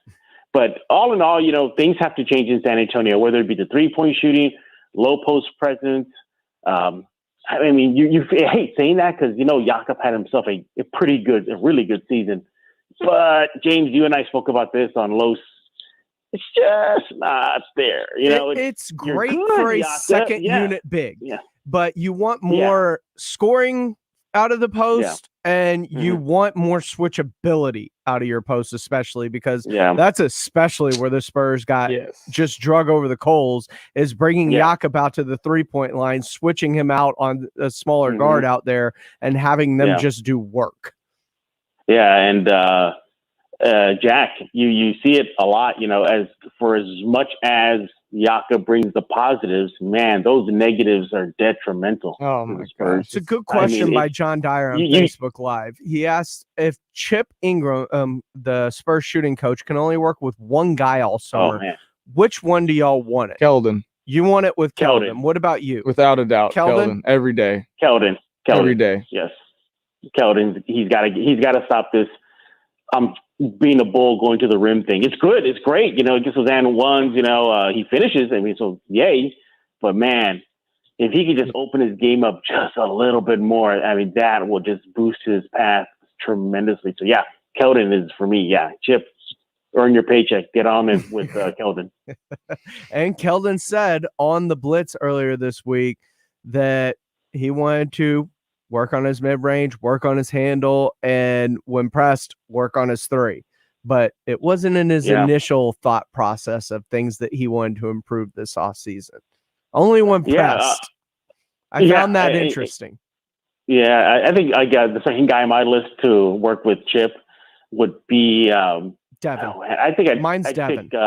But all in all, things have to change in San Antonio, whether it be the 3-point shooting, low post presence, you hate saying that because, Jakob had himself a really good season. But, James, you and I spoke about this on Los. It's just not there. It's great for a second unit big. Yeah. But you want more scoring out of the post, and you want more switchability out of your post, especially because that's especially where the Spurs got just drug over the coals, is bringing Jakob out to the 3-point line, switching him out on a smaller guard out there, and having them just do work. Yeah, and Jack, you see it a lot, as much as Jakob brings the positives, man, those negatives are detrimental. Oh my gosh. It's a good question by John Dyer on Facebook Live. He asked if Chip Ingram, the Spurs shooting coach, can only work with one guy all summer. Which one do y'all want it? Keldon. You want it with Keldon. What about you? Without a doubt. Keldon every day. Keldon. Every day. Yes. Keldon, he's got to stop this being a bull, going to the rim thing. It's good. It's great. You know, it gets those and ones. You know, he finishes. I mean, so yay. But man, if he could just open his game up just a little bit more, I mean, that will just boost his path tremendously. So yeah, Keldon is for me. Yeah, Chip, earn your paycheck. Get on it with Keldon. And Keldon said on the Blitz earlier this week that he wanted to work on his mid-range, work on his handle, and when pressed, work on his three. But it wasn't in his initial thought process of things that he wanted to improve this offseason. Only when pressed. I found that interesting. I think I got the second guy on my list to work with Chip would be Devin. I think Mine's Devin. Pick,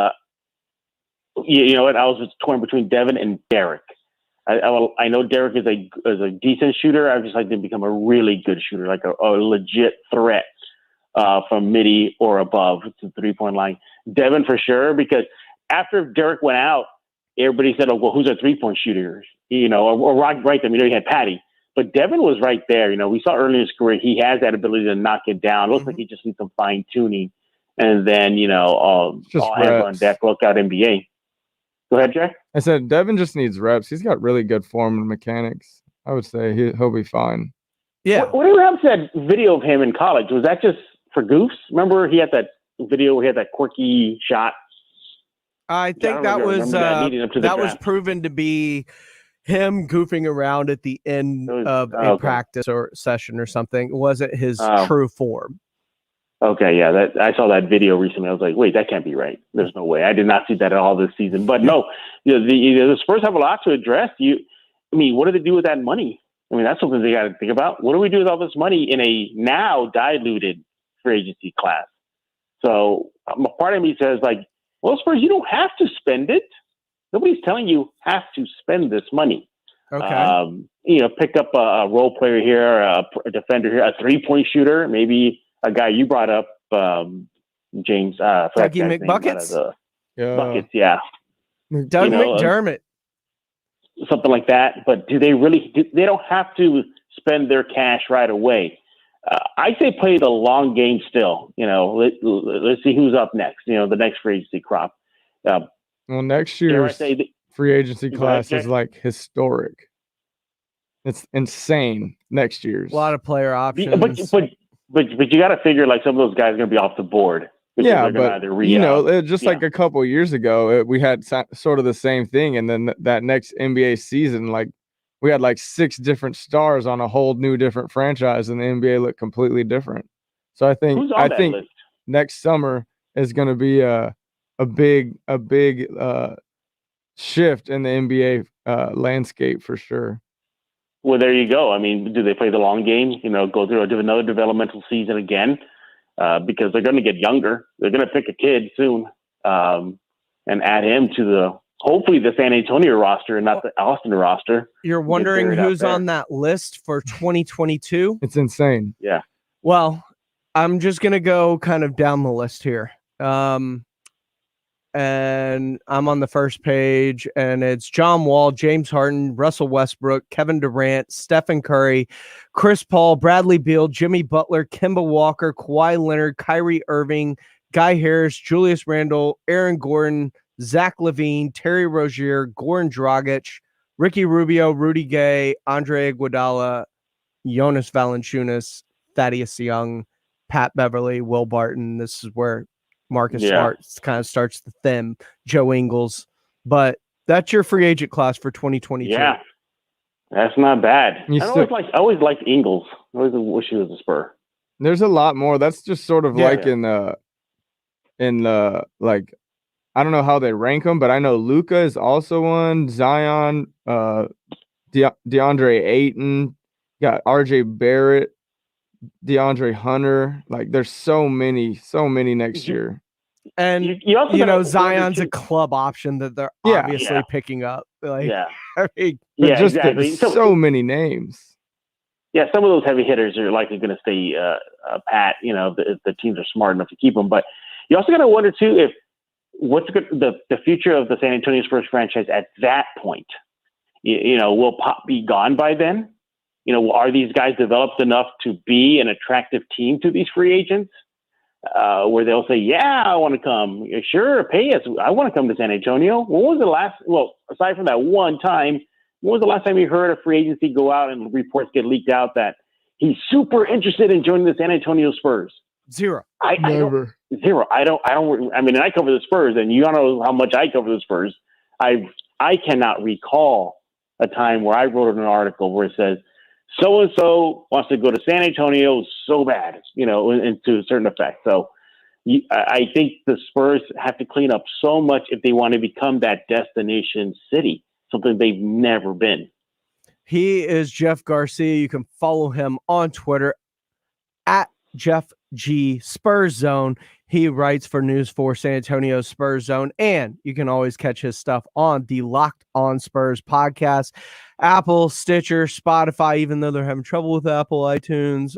you know what? I was just torn between Devin and Derek. I know Derek is a decent shooter. I just like to become a really good shooter, like a legit threat from midi or above to the 3-point line. Devin for sure, because after Derek went out, everybody said, "Oh, well, who's a 3-point shooter?" You know, or right there. You know, you had Patty, but Devin was right there. You know, we saw early in his career he has that ability to knock it down. It looks like he just needs some fine tuning, and then all hands on deck. Look out, NBA. Go ahead, Jack. I said Devin just needs reps. He's got really good form and mechanics. I would say he'll be fine. Yeah. Whatever happened to that video of him in college? Was that just for goofs? Remember he had that video where he had that quirky shot? I think that was proven to be him goofing around at the end of a practice or session or something. It wasn't his true form. Okay, yeah, I saw that video recently. I was like, wait, that can't be right. There's no way. I did not see that at all this season. But no, the Spurs have a lot to address. What do they do with that money? I mean, that's something they got to think about. What do we do with all this money in a now diluted free agency class? So a part of me says, like, well, Spurs, you don't have to spend it. Nobody's telling you have to spend this money. Okay. Pick up a role player here, a defender here, a 3-point shooter, maybe a guy you brought up, James. Dougie McBuckets? Buckets, yeah. Doug McDermott. Something like that. But do they really? They don't have to spend their cash right away. I say play the long game still. Let's see who's up next. The next free agency crop. Well, next year's free agency class is like historic. It's insane. Next year's a lot of player options. But you got to figure like some of those guys are going to be off the board. Yeah, but just like a couple of years ago, we had sort of the same thing, and then that next NBA season, like we had like 6 different stars on a whole new different franchise, and the NBA looked completely different. So I think list? Next summer is going to be a big shift in the NBA landscape for sure. Well, there you go. I mean, do they play the long game? Go through another developmental season again, because they're going to get younger. They're going to pick a kid soon and add him to hopefully the San Antonio roster and not the Austin roster. You're wondering who's on that list for 2022? It's insane. Yeah. Well, I'm just going to go kind of down the list here. And I'm on the first page, and it's John Wall, James Harden, Russell Westbrook, Kevin Durant, Stephen Curry, Chris Paul, Bradley Beal, Jimmy Butler, Kemba Walker, Kawhi Leonard, Kyrie Irving, Guy Harris, Julius Randle, Aaron Gordon, Zach LaVine, Terry Rozier, Goran Dragic, Ricky Rubio, Rudy Gay, Andre Iguodala, Jonas Valanciunas, Thaddeus Young, Pat Beverly, Will Barton. This is where Marcus Smart kind of starts the theme, Joe Ingles. But that's your free agent class for 2022. Yeah, that's not bad. I always liked Ingles. I always wish he was a Spur. There's a lot more. That's just sort of in the like, I don't know how they rank them, but I know Luka is also one. Zion, DeAndre Ayton, got RJ Barrett, DeAndre Hunter. Like, there's so many next year. And Zion's a club option that they're obviously picking up. Like, I mean, exactly. So many names. Yeah, some of those heavy hitters are likely going to stay pat. If the teams are smart enough to keep them. But you also got to wonder too if what's the future of the San Antonio Spurs franchise at that point. Will Pop be gone by then? Are these guys developed enough to be an attractive team to these free agents? where they'll say, "Yeah, I want to come. Sure, pay us. I want to come to San Antonio." When was the last? Well, aside from that one time, when was the last time you heard a free agency go out and reports get leaked out that he's super interested in joining the San Antonio Spurs? Zero. Never. Zero. I don't. I mean, I cover the Spurs, and you all know how much I cover the Spurs. I cannot recall a time where I wrote an article where it says so and so wants to go to San Antonio so bad, and to a certain effect. So I think the Spurs have to clean up so much if they want to become that destination city, something they've never been. He is Jeff Garcia. You can follow him on Twitter at Jeff G Spurs Zone. He writes for News 4 San Antonio Spurs Zone, and you can always catch his stuff on the Locked On Spurs podcast, Apple, Stitcher, Spotify, even though they're having trouble with Apple iTunes.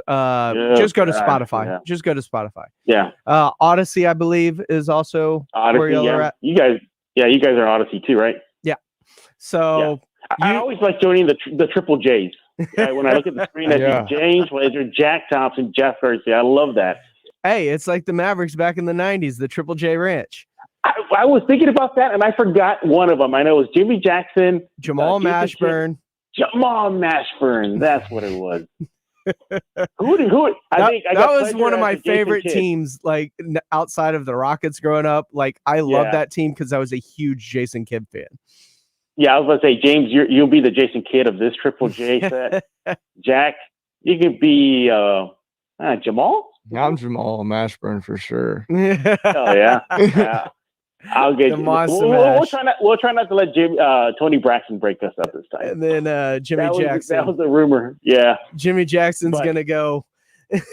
Just go to Spotify. Yeah. Just go to Spotify. Yeah. Odyssey, I believe, is also where y'all are at. You guys are Odyssey too, right? Yeah. So I always like joining the Triple J's. When I look at the screen, I see James Blazer, Jack Thompson, Jeff Garcia. I love that. Hey, it's like the Mavericks back in the 90s, the Triple J Ranch. I was thinking about that, and I forgot one of them. I know it was Jimmy Jackson. Jamal Mashburn. Jamal Mashburn. That's what it was. Who? I think that was one of my favorite teams, like outside of the Rockets growing up. Like, I love that team because I was a huge Jason Kidd fan. Yeah, I was going to say, James, you'll be the Jason Kidd of this Triple J set. Jack, you could be Jamal? I'm Jamal Mashburn for sure. Oh yeah. I'll get you. We'll try not to let Tony Braxton break us up this time. And then Jimmy Jackson. That was a rumor. Yeah. Jimmy Jackson's gonna go. But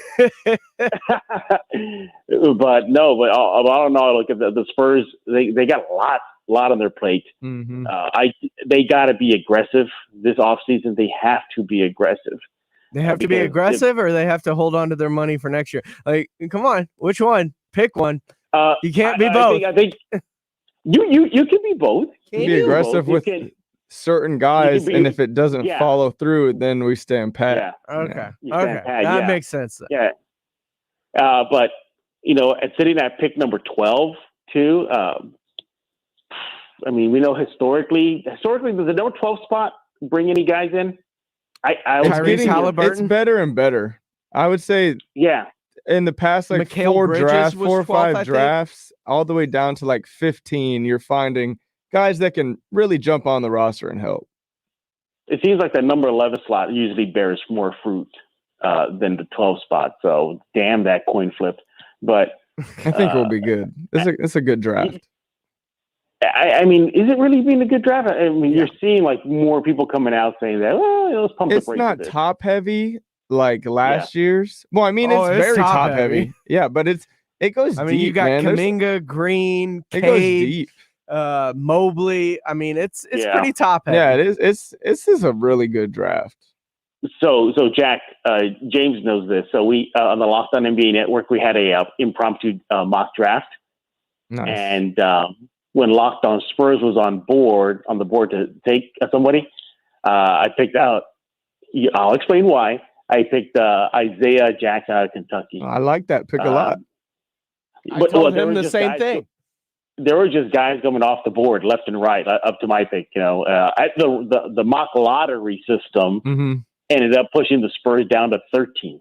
all in all, look at the Spurs. They got a lot on their plate. Mm-hmm. They got to be aggressive this offseason. They have to be aggressive. They have to be aggressive, or they have to hold on to their money for next year. Like, come on, which one? Pick one. You can't be both. I think you can be both. You can be aggressive with certain guys, and if it doesn't follow through, then we stand pat. Yeah. Okay. That makes sense. Yeah. But at sitting at pick number 12 too. I mean, we know historically, does the number 12 spot bring any guys in? It's better and better. I would say, in the past, like four or five drafts, all the way down to like 15, you're finding guys that can really jump on the roster and help. It seems like the number 11 slot usually bears more fruit than the 12 spot. So damn that coin flip. But I think we'll be good. It's a good draft. I mean, is it really being a good draft? I mean, you're seeing like more people coming out saying that, let's pump the brakes. It's not top heavy like last year's. Well, I mean, it's very top heavy. Yeah, but it goes deep. I mean, you got man. Kuminga, Green, Cade, goes deep. Mobley. I mean, it's pretty top heavy. Yeah, it is. This is a really good draft. So Jack, James knows this. So we on the Locked On NBA Network, we had a impromptu mock draft. Nice. And when Locked On Spurs was on the board to take somebody, I picked out. I'll explain why. I picked Isaiah Jackson out of Kentucky. I like that pick a lot. I told him the same thing. There were just guys coming off the board left and right up to my pick. The mock lottery system ended up pushing the Spurs down to 13.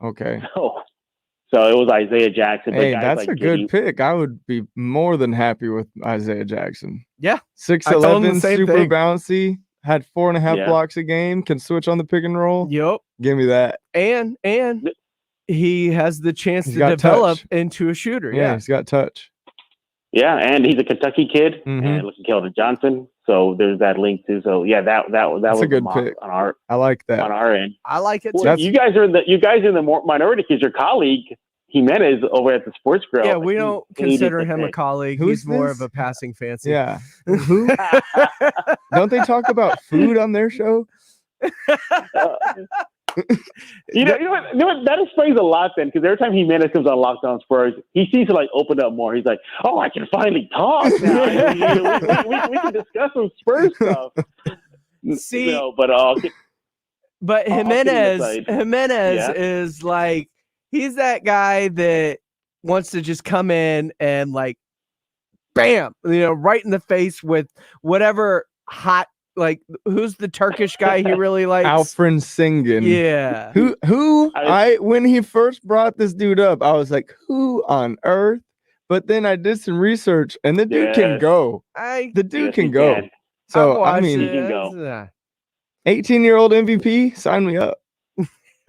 Okay. So it was Isaiah Jackson. Hey, that's a good pick. I would be more than happy with Isaiah Jackson. Yeah. 6'11", super bouncy, had 4.5 blocks a game, can switch on the pick and roll. Yep. Give me that. And he has the chance to develop into a shooter. Yeah, he's got touch. Yeah, and he's a Kentucky kid, and looking Keldon Johnson. So there's that link too. So yeah, that was a good pick on our. I like that on our end. I like it too. Well, you guys are in the minority because your colleague Jimenez over at the Sports Grill. Yeah, we don't consider him a colleague. He's more of a passing fancy. Yeah. Who? Don't they talk about food on their show? You know what? That explains a lot then, because every time Jimenez comes on Locked On Spurs, he seems to like open up more. He's like, "Oh, I can finally talk now. we can discuss some Spurs stuff." See, but Jimenez is like, he's that guy that wants to just come in and like, bam, right in the face with whatever hot, like, who's the Turkish guy he really likes? Alfred Singen. Yeah. When he first brought this dude up, I was like, who on earth? But then I did some research, and the dude can go. The dude can go. So, I mean, 18-year-old MVP, sign me up.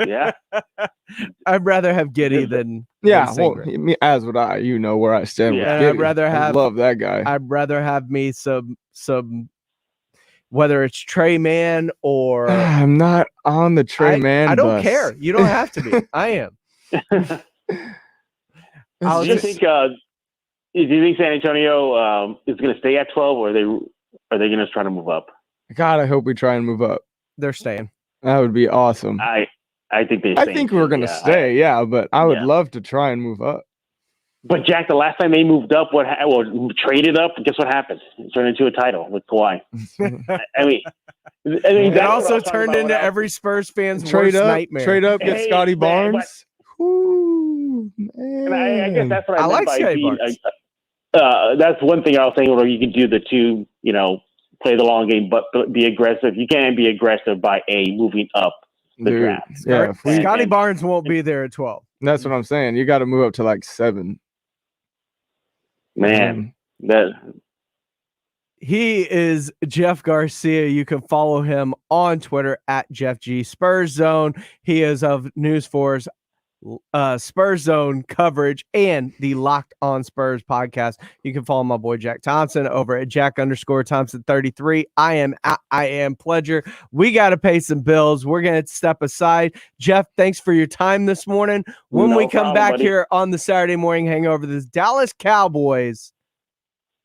Yeah. I'd rather have Giddy than well, as would I. You know where I stand. Yeah, with I'd rather have. I love that guy. I'd rather have me some. Whether it's Trey Man or I'm not on the Trey Man. I don't bus. care. You don't have to be. I am. Do you think San Antonio is going to stay at 12, or are they going to try to move up? God, I hope we try and move up. They're staying. That would be awesome. I think I think we're going to stay, but I would love to try and move up. But Jack, the last time they moved up, traded up, guess what happened? It turned into a title with Kawhi. I mean, it also turned into every Spurs fan's worst nightmare. Trade up, get Scotty Barnes. Ooh, man. And I guess that's what I meant like by Scotty Barnes. That's one thing I was saying, where you can do the two, play the long game, but be aggressive. You can't be aggressive by moving up the draft. Yeah, Scotty Barnes won't be there at 12. That's what I'm saying. You got to move up to like 7. Man, he is Jeff Garcia. You can follow him on Twitter at Jeff G Spurs Zone. He is of News 4's Spurs Zone coverage and the Locked On Spurs podcast. You can follow my boy Jack Thompson over at Jack_Thompson33. I am Pledger. We got to pay some bills. We're going to step aside. Jeff, thanks for your time this morning. When we come back here on the Saturday Morning Hangover, the Dallas Cowboys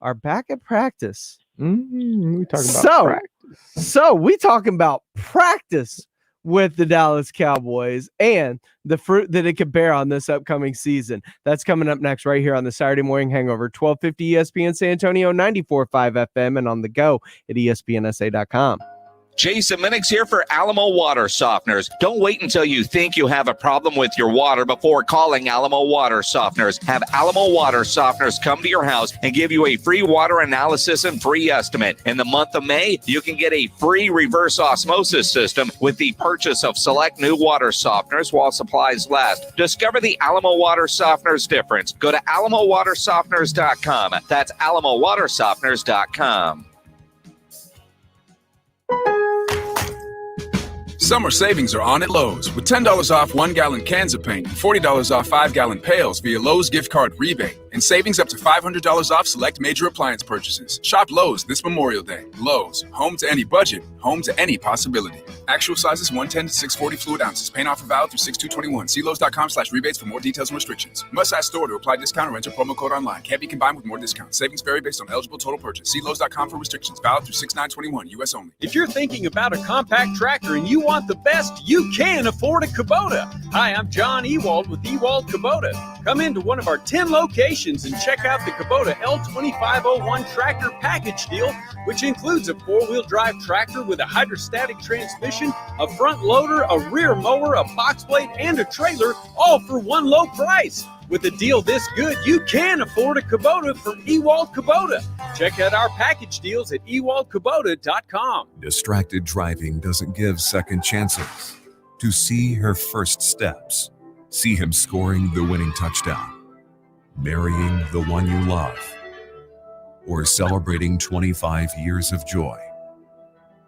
are back at practice. We talking about practice. So we talking about practice with the Dallas Cowboys and the fruit that it could bear on this upcoming season. That's coming up next right here on the Saturday Morning Hangover, 1250 ESPN San Antonio, 94.5 FM, and on the go at ESPNSA.com. Jason Minix here for Alamo Water Softeners. Don't wait until you think you have a problem with your water before calling Alamo Water Softeners. Have Alamo Water Softeners come to your house and give you a free water analysis and free estimate. In the month of May, you can get a free reverse osmosis system with the purchase of select new water softeners while supplies last. Discover the Alamo Water Softeners difference. Go to AlamoWaterSofteners.com. That's AlamoWaterSofteners.com. Summer savings are on at Lowe's with $10 off 1-gallon cans of paint and $40 off 5-gallon pails via Lowe's gift card rebate, and savings up to $500 off select major appliance purchases. Shop Lowe's this Memorial Day. Lowe's, home to any budget, home to any possibility. Actual sizes 110 to 640 fluid ounces. Paint offer valid through 6/2/21. See Lowe's.com/rebates for more details and restrictions. Must ask store to apply discount or enter promo code online. Can't be combined with more discounts. Savings vary based on eligible total purchase. See Lowe's.com for restrictions. Valid through 6/9/21. U.S. only. If you're thinking about a compact tractor and you want the best, you can afford a Kubota. Hi, I'm John Ewald with Ewald Kubota. Come into one of our 10 locations and check out the Kubota L2501 tractor package deal, which includes a 4-wheel drive tractor with a hydrostatic transmission, a front loader, a rear mower, a box blade, and a trailer, all for one low price. With a deal this good, you can afford a Kubota from Ewald Kubota. Check out our package deals at ewaldkubota.com. Distracted driving doesn't give second chances. To see her first steps, see him scoring the winning touchdown, marrying the one you love, or celebrating 25 years of joy.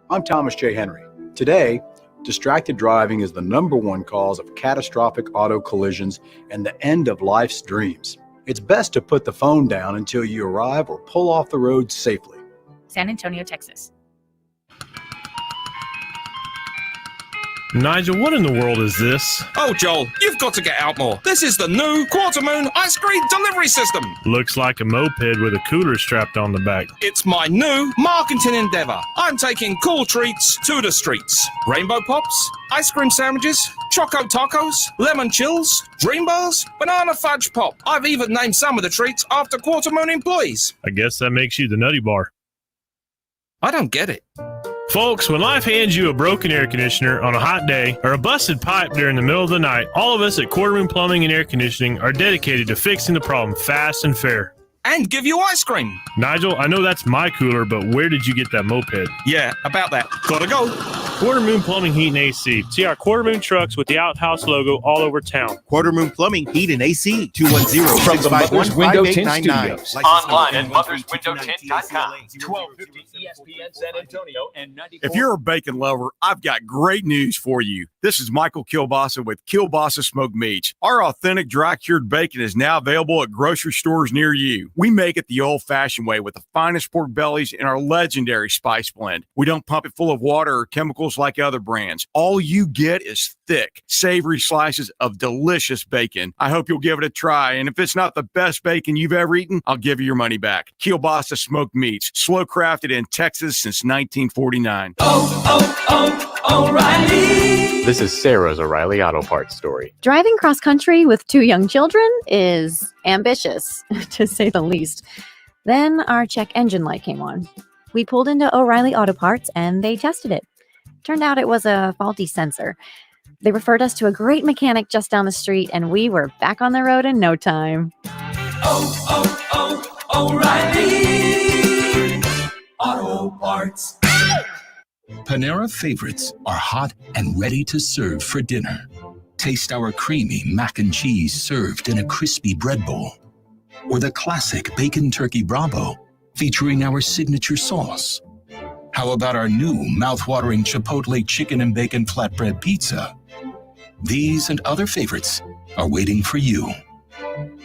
I'm Thomas J. Henry. Today, distracted driving is the #1 cause of catastrophic auto collisions and the end of life's dreams. It's best to put the phone down until you arrive or pull off the road safely. San Antonio, Texas. Nigel, what in the world is this? Oh, Joel, you've got to get out more. This is the new Quarter Moon Ice Cream Delivery System. Looks like a moped with a cooler strapped on the back. It's my new marketing endeavor. I'm taking cool treats to the streets. Rainbow Pops, ice cream sandwiches, Choco Tacos, Lemon Chills, Dream Bars, Banana Fudge Pop. I've even named some of the treats after Quarter Moon employees. I guess that makes you the Nutty Bar. I don't get it. Folks, when life hands you a broken air conditioner on a hot day or a busted pipe during the middle of the night, all of us at Quarter Moon Plumbing and Air Conditioning are dedicated to fixing the problem fast and fair. And give you ice cream. Nigel, I know that's my cooler, but where did you get that moped? Yeah, about that. Gotta go. Quarter Moon Plumbing, Heat, and AC. See our Quarter Moon trucks with the Outhouse logo all over town. Quarter Moon Plumbing, Heat, and AC. 210 From the Mother's Window Tint Studios. Online at motherswindowtint.com. 1250 ESPN San Antonio and 94. If you're a bacon lover, I've got great news for you. This is Michael Kielbasa with Kielbasa Smoked Meats. Our authentic dry-cured bacon is now available at grocery stores near you. We make it the old-fashioned way with the finest pork bellies in our legendary spice blend. We don't pump it full of water or chemicals like other brands. All you get is thick, savory slices of delicious bacon. I hope you'll give it a try, and if it's not the best bacon you've ever eaten, I'll give you your money back. Kielbasa Smoked Meats, slow crafted in Texas since 1949. O'Reilly. This is Sarah's O'Reilly Auto Parts story. Driving cross country with 2 young children is ambitious, to say the least. Then our check engine light came on. We pulled into O'Reilly Auto Parts and they tested it. Turned out it was a faulty sensor. They referred us to a great mechanic just down the street and we were back on the road in no time. O'Reilly Auto Parts. Panera favorites are hot and ready to serve for dinner. Taste our creamy mac and cheese served in a crispy bread bowl. Or the classic bacon turkey Bravo featuring our signature sauce. How about our new mouth-watering Chipotle chicken and bacon flatbread pizza? These and other favorites are waiting for you.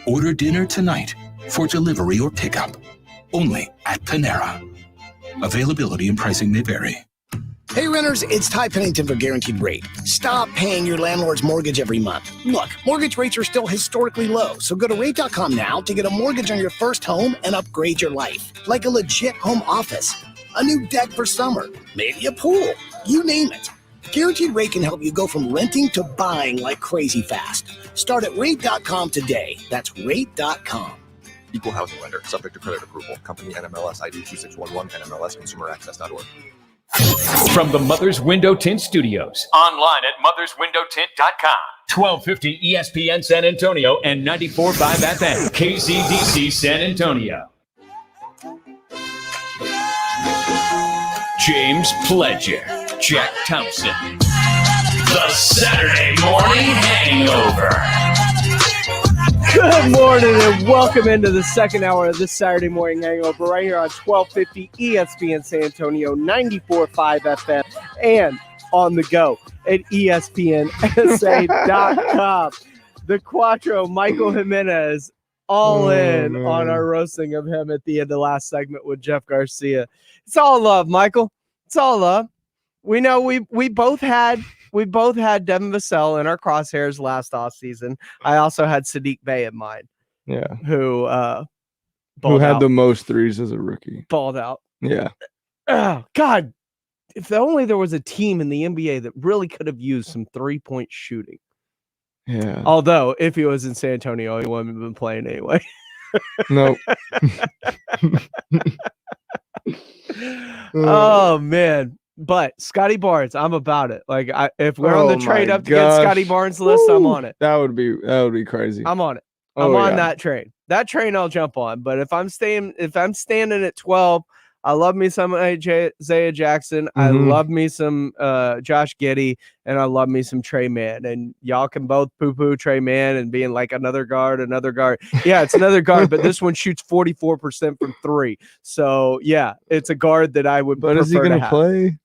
Order dinner tonight for delivery or pickup. Only at Panera. Availability and pricing may vary. Hey renters, it's Ty Pennington for Guaranteed Rate. Stop paying your landlord's mortgage every month. Look, mortgage rates are still historically low, so go to rate.com now to get a mortgage on your first home and upgrade your life. Like a legit home office, a new deck for summer, maybe a pool, you name it. Guaranteed Rate can help you go from renting to buying like crazy fast. Start at rate.com today. That's rate.com. Equal housing lender, subject to credit approval. Company NMLS ID 2611, NMLSconsumeraccess.org. From the Mother's Window Tint Studios. Online at motherswindowtint.com. 1250 ESPN San Antonio and 94.5 FM. KZDC San Antonio. James Pledger. Jack Thompson. The Saturday Morning Hangover. Good morning and welcome into the second hour of this Saturday Morning Hangover right here on 1250 ESPN San Antonio, 94.5 FM, and on the go at ESPNSA.com. The Quattro, Michael Jimenez, all in on our roasting of him at the end of the last segment with Jeff Garcia. It's all love, Michael. It's all love. We know we both had Devin Vassell in our crosshairs last offseason. I also had Sadiq Bey in mind. Yeah. Who had out. the most threes as a rookie. Balled out. Yeah. Oh, God. If only there was a team in the NBA that really could have used some 3-point shooting. Yeah. Although, if he was in San Antonio, he wouldn't have been playing anyway. Nope. Oh, man. But Scotty Barnes, I'm about it. Like, if we're on the trade up to get Scotty Barnes list, I'm on it. That would be crazy. I'm on it. I'm on that train. That train I'll jump on. But if I'm standing at 12, I love me some Isaiah Jackson. I love me some Josh Giddey, and I love me some Trey Mann. And y'all can both poo-poo Trey Mann and being like another guard. Yeah, it's another guard, but this one shoots 44% from 3. So yeah, it's a guard that I would. But is he going to play?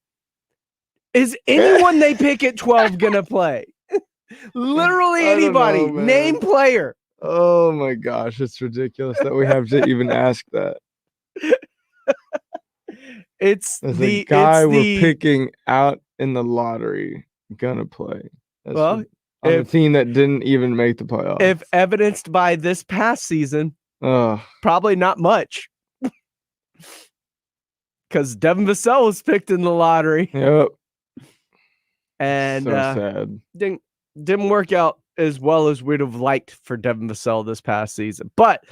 Is anyone they pick at 12 going to play? Literally anybody. Name player. Oh my gosh, it's ridiculous that we have to even ask that. It's the guy we're picking out in the lottery gonna play. On a team that didn't even make the playoffs. If evidenced by this past season, probably not much. Because Devin Vassell was picked in the lottery. Yep. And so sad. Didn't work out as well as we'd have liked for Devin Vassell this past season. But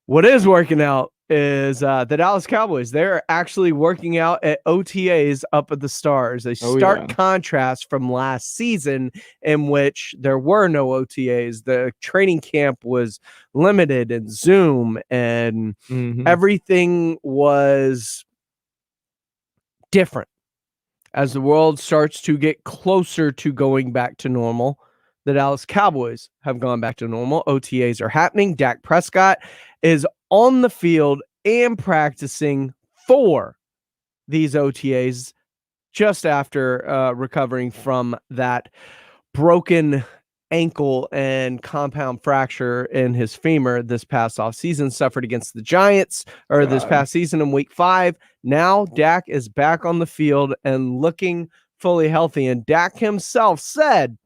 what is working out is the Dallas Cowboys. They're actually working out at OTAs up at the Stars. A stark contrast from last season in which there were no OTAs. The training camp was limited and Zoom, and everything was different. As the world starts to get closer to going back to normal, the Dallas Cowboys have gone back to normal. OTAs are happening. Dak Prescott is on the field and practicing for these OTAs just after recovering from that broken ankle and compound fracture in his femur this past offseason, suffered against the Giants this past season in week 5. Now Dak is back on the field and looking fully healthy. And Dak himself said,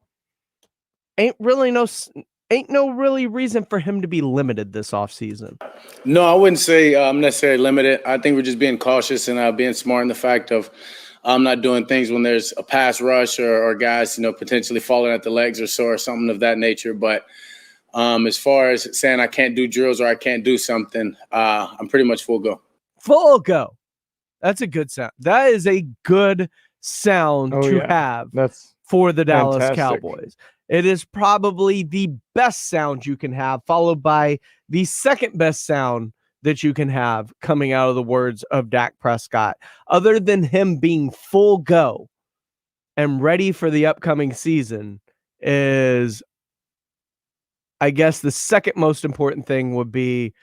ain't no really reason for him to be limited this offseason. No, I wouldn't say I'm necessarily limited. I think we're just being cautious and being smart in the fact of not doing things when there's a pass rush or guys, potentially falling at the legs or something of that nature. But as far as saying I can't do drills or I can't do something, I'm pretty much full go. Full go. That's a good sound. That is a good sound have for the Dallas Cowboys. It is probably the best sound you can have, followed by the second best sound that you can have coming out of the words of Dak Prescott. Other than him being full go and ready for the upcoming season is, I guess, the second most important thing would be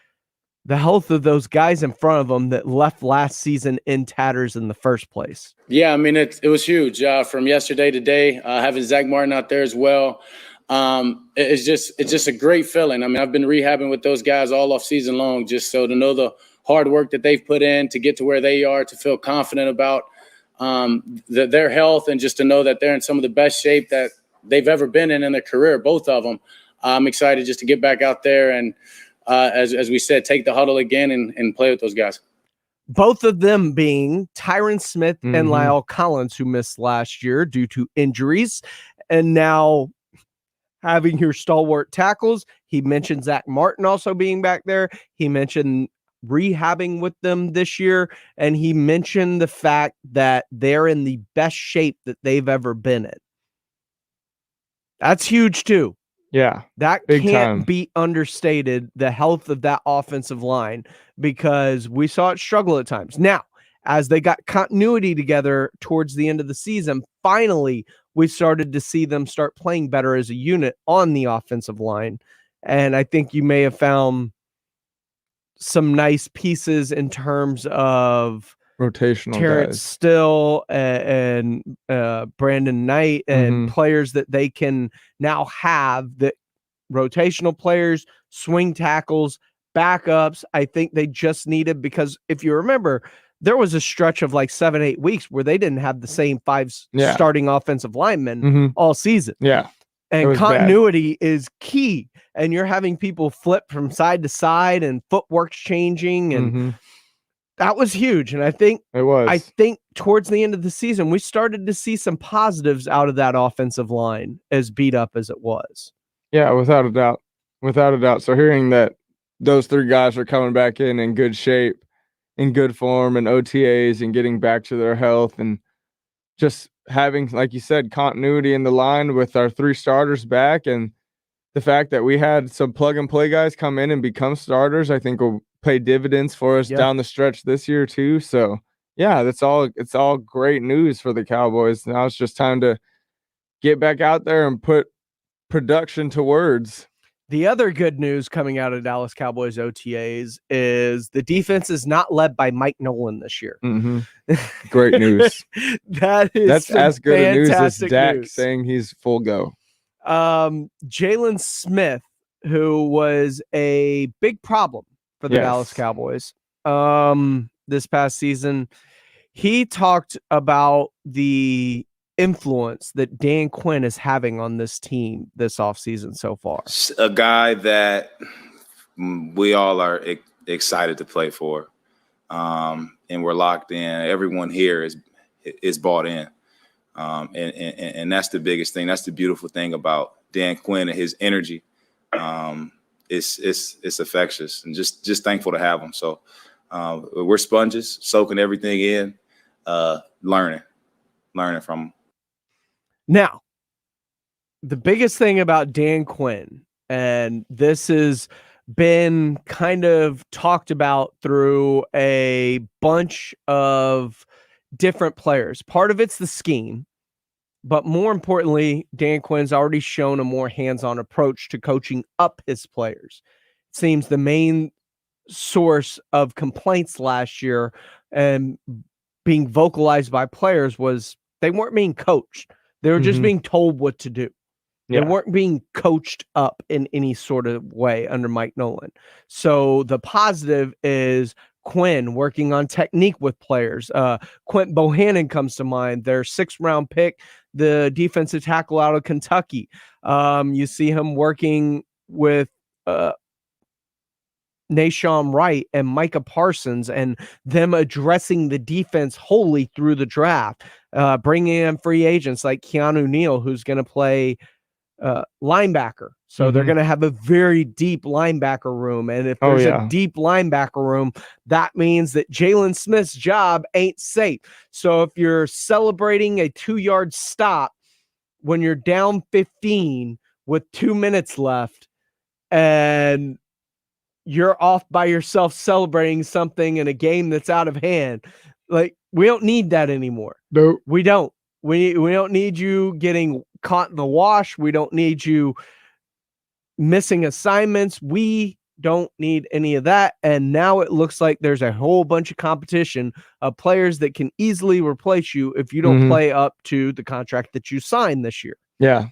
the health of those guys in front of them that left last season in tatters in the first place. Yeah, I mean, it was huge from yesterday to today, having Zach Martin out there as well. It's just a great feeling. I mean, I've been rehabbing with those guys all off season long, just so to know the hard work that they've put in to get to where they are, to feel confident about their health, and just to know that they're in some of the best shape that they've ever been in their career, both of them. I'm excited just to get back out there and, as we said, take the huddle again and play with those guys. Both of them being Tyron Smith and Lyle Collins, who missed last year due to injuries, and now having your stalwart tackles. He mentioned Zach Martin also being back there. He mentioned rehabbing with them this year, and he mentioned the fact that they're in the best shape that they've ever been in. That's huge too. Yeah. That can't be understated, the health of that offensive line, because we saw it struggle at times. Now, as they got continuity together towards the end of the season, finally, we started to see them start playing better as a unit on the offensive line. And I think you may have found some nice pieces in terms of rotational Terrence guys. Still and Brandon Knight and players that they can now have, that rotational players, swing tackles, backups. I think they just needed, because if you remember, there was a stretch of like 7-8 weeks where they didn't have the same 5 starting offensive linemen all season. Yeah. And continuity is key. And you're having people flip from side to side and footwork's changing, and that was huge. And I think towards the end of the season, we started to see some positives out of that offensive line, as beat up as it was. Yeah, without a doubt. Without a doubt. So hearing that those 3 guys are coming back in good shape, in good form, and OTAs, and getting back to their health, and just having, like you said, continuity in the line with our 3 starters back, and the fact that we had some plug-and-play guys come in and become starters, I think will pay dividends for us down the stretch this year too. So yeah, it's all great news for the Cowboys. Now it's just time to get back out there and put production to words. The other good news coming out of Dallas Cowboys OTAs is the defense is not led by Mike Nolan this year. Great news. That's as good a news as Dak saying he's full go. Jalen Smith, who was a big problem for the Dallas Cowboys this past season, he talked about the influence that Dan Quinn is having on this team this offseason so far. A guy that we all are excited to play for, and we're locked in. Everyone here is bought in, and that's the biggest thing. That's the beautiful thing about Dan Quinn and his energy. It's infectious, and just thankful to have him. So We're sponges, soaking everything in, learning from them. Now, the biggest thing about Dan Quinn, and this has been kind of talked about through a bunch of different players. Part of it's the scheme, but more importantly, Dan Quinn's already shown a more hands-on approach to coaching up his players. It seems the main source of complaints last year and being vocalized by players was they weren't being coached. They were just being told what to do. They weren't being coached up in any sort of way under Mike Nolan. So the positive is Quinn working on technique with players. Quint Bohannon comes to mind, their 6th round pick, the defensive tackle out of Kentucky. You see him working with Nashawn Wright and Micah Parsons and them addressing the defense wholly through the draft, bringing in free agents like Keanu Neal, who's going to play linebacker. So they're going to have a very deep linebacker room. And if there's a deep linebacker room, that means that Jalen Smith's job ain't safe. So if you're celebrating a 2-yard stop when you're down 15 with 2 minutes left and you're off by yourself celebrating something in a game that's out of hand, like, we don't need that anymore. Nope. We don't. We don't need you getting caught in the wash. We don't need you missing assignments. We don't need any of that. And now it looks like there's a whole bunch of competition of players that can easily replace you if you don't play up to the contract that you signed this year. Yeah.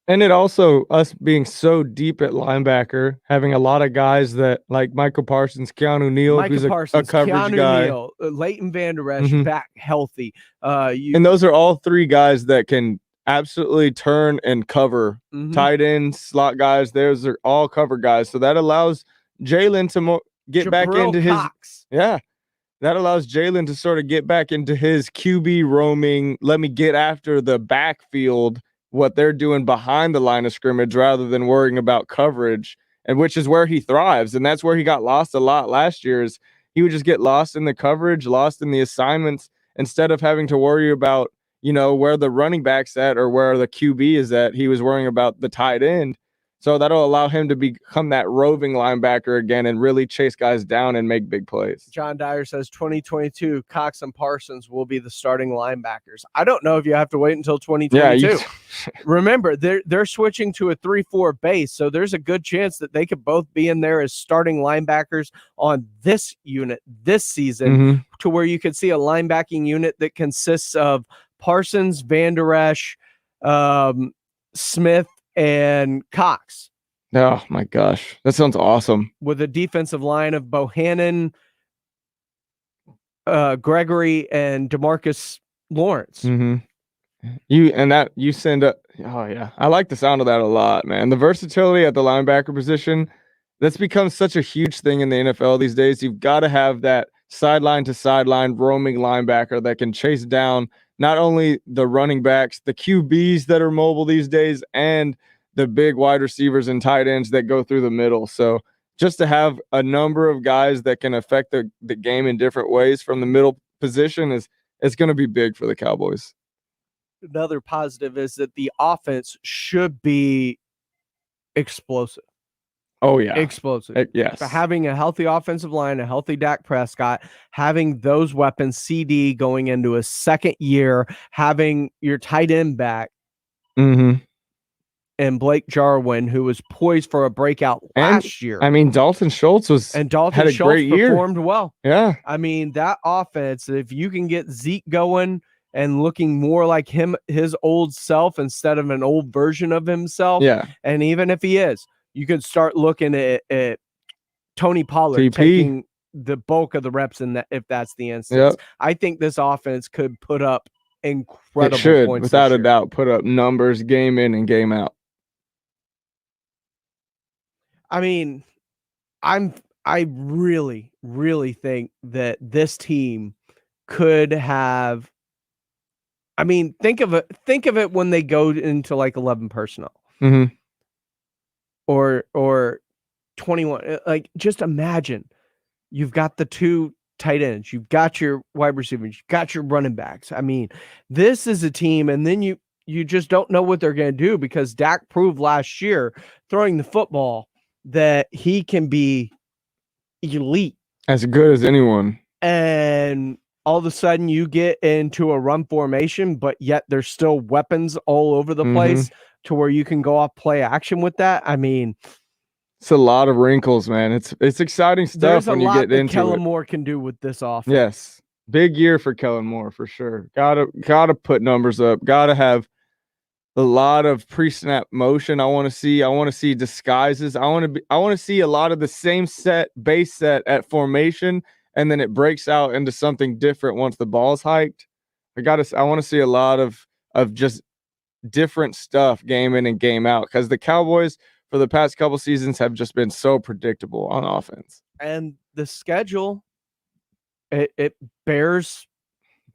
And it also, us being so deep at linebacker, having a lot of guys that like Michael Parsons, Keanu Neal, who's a coverage Keanu guy. Neal, Leighton Vander Esch back healthy. And those are all 3 guys that can absolutely turn and cover. Tight ends, slot guys, those are all cover guys. So that allows Jalen to get back into Cox. That allows Jalen to sort of get back into his QB roaming, let me get after the backfield, what they're doing behind the line of scrimmage rather than worrying about coverage, and which is where he thrives. And that's where he got lost a lot last year, is he would just get lost in the coverage, lost in the assignments, instead of having to worry about, where the running back's at or where the QB is at. He was worrying about the tight end. So that'll allow him to become that roving linebacker again and really chase guys down and make big plays. John Dyer says 2022, Cox and Parsons will be the starting linebackers. I don't know if you have to wait until 2022. Remember, they're switching to a 3-4 base, so there's a good chance that they could both be in there as starting linebackers on this unit this season, to where you could see a linebacking unit that consists of Parsons, Vander Esch, Smith, and Cox. Oh my gosh, that sounds awesome. With a defensive line of Bohannon, Gregory, and DeMarcus Lawrence. You send up. Oh yeah, I like the sound of that a lot, man. The versatility at the linebacker position, that's become such a huge thing in the NFL these days. You've got to have that sideline to sideline roaming linebacker that can chase down not only the running backs, the QBs that are mobile these days, and the big wide receivers and tight ends that go through the middle. So just to have a number of guys that can affect the game in different ways from the middle position is going to be big for the Cowboys. Another positive is that the offense should be explosive. Oh, yeah. Explosive. Yes. For having a healthy offensive line, a healthy Dak Prescott, having those weapons, CD going into a second year, having your tight end back, and Blake Jarwin, who was poised for a breakout last year. I mean, Dalton Schultz had a great year. Performed well. Yeah. I mean, that offense, if you can get Zeke going and looking more like his old self instead of an old version of himself. Yeah. And even if he is, you could start looking at Tony Pollard taking the bulk of the reps in that, if that's the instance. I think this offense could put up incredible points. Without a doubt, put up numbers game in and game out. I mean, I really, really think that this team could have. I mean, think of it when they go into like 11 personnel. Or 21. Like, just imagine You've got the 2 tight ends. You've got your wide receivers. You've got your running backs. I mean, this is a team, and then you just don't know what they're going to do because Dak proved last year throwing the football that he can be elite. As good as anyone. And all of a sudden you get into a run formation, but yet there's still weapons all over the place to where you can go off play action with that. I mean, it's a lot of wrinkles, man. It's exciting stuff when you get into it. Kellen Moore can do with this offense. Yes. Big year for Kellen Moore for sure. Gotta put numbers up. Gotta have a lot of pre-snap motion. I want to see disguises. I want to see a lot of the same base set at formation, and then it breaks out into something different once the ball's hiked. I want to see a lot of just different stuff game in and game out, because the Cowboys for the past couple seasons have just been so predictable on offense. And the schedule, it bears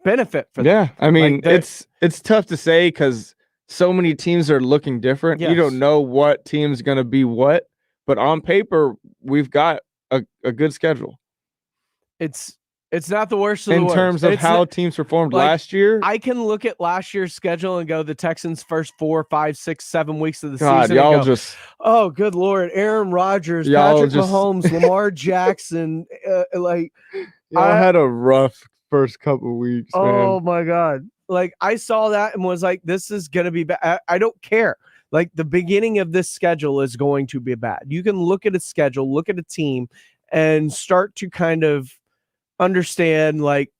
benefit for them. Yeah, I mean, it's tough to say because so many teams are looking different. Yes. You don't know what team's going to be what, but on paper, we've got a good schedule. It's not the worst of the worst. In terms of how teams performed last year. I can look at last year's schedule and go, the Texans' first 4, 5, 6, 7 weeks of the God, season. y'all and go, just, oh, good Lord, Aaron Rodgers, Patrick Mahomes, Lamar Jackson. I had a rough first couple of weeks. Oh man. my God. Like, I saw that and was like, this is going to be bad. I don't care. Like, the beginning of this schedule is going to be bad. You can look at a schedule, look at a team, and start to kind of understand, like,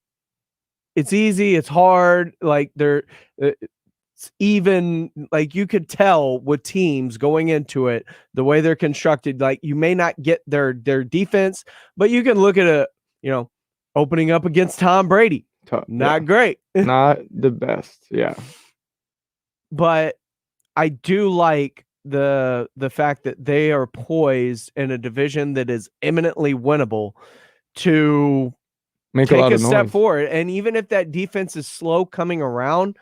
it's easy, it's hard, like it's even, like, you could tell with teams going into it, the way they're constructed, like, you may not get their defense, but you can look at opening up against Tom Brady. Not great. Not the best. Yeah. But I do like the fact that they are poised in a division that is eminently winnable to make take a lot of step noise forward. And even if that defense is slow coming around,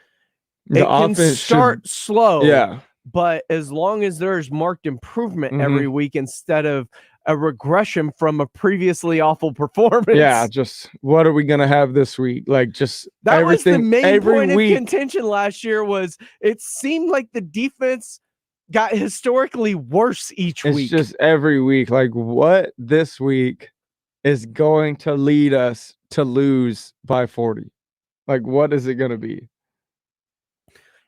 the it can offense start slow. Yeah. But as long as there's marked improvement every week instead of a regression from a previously awful performance. Yeah, just what are we gonna have this week? Like, just that everything. Was the main every point week. of contention last year. Was it seemed like the defense got historically worse each week. It's just every week. Like, what this week is going to lead us to lose by 40? Like, what is it gonna be?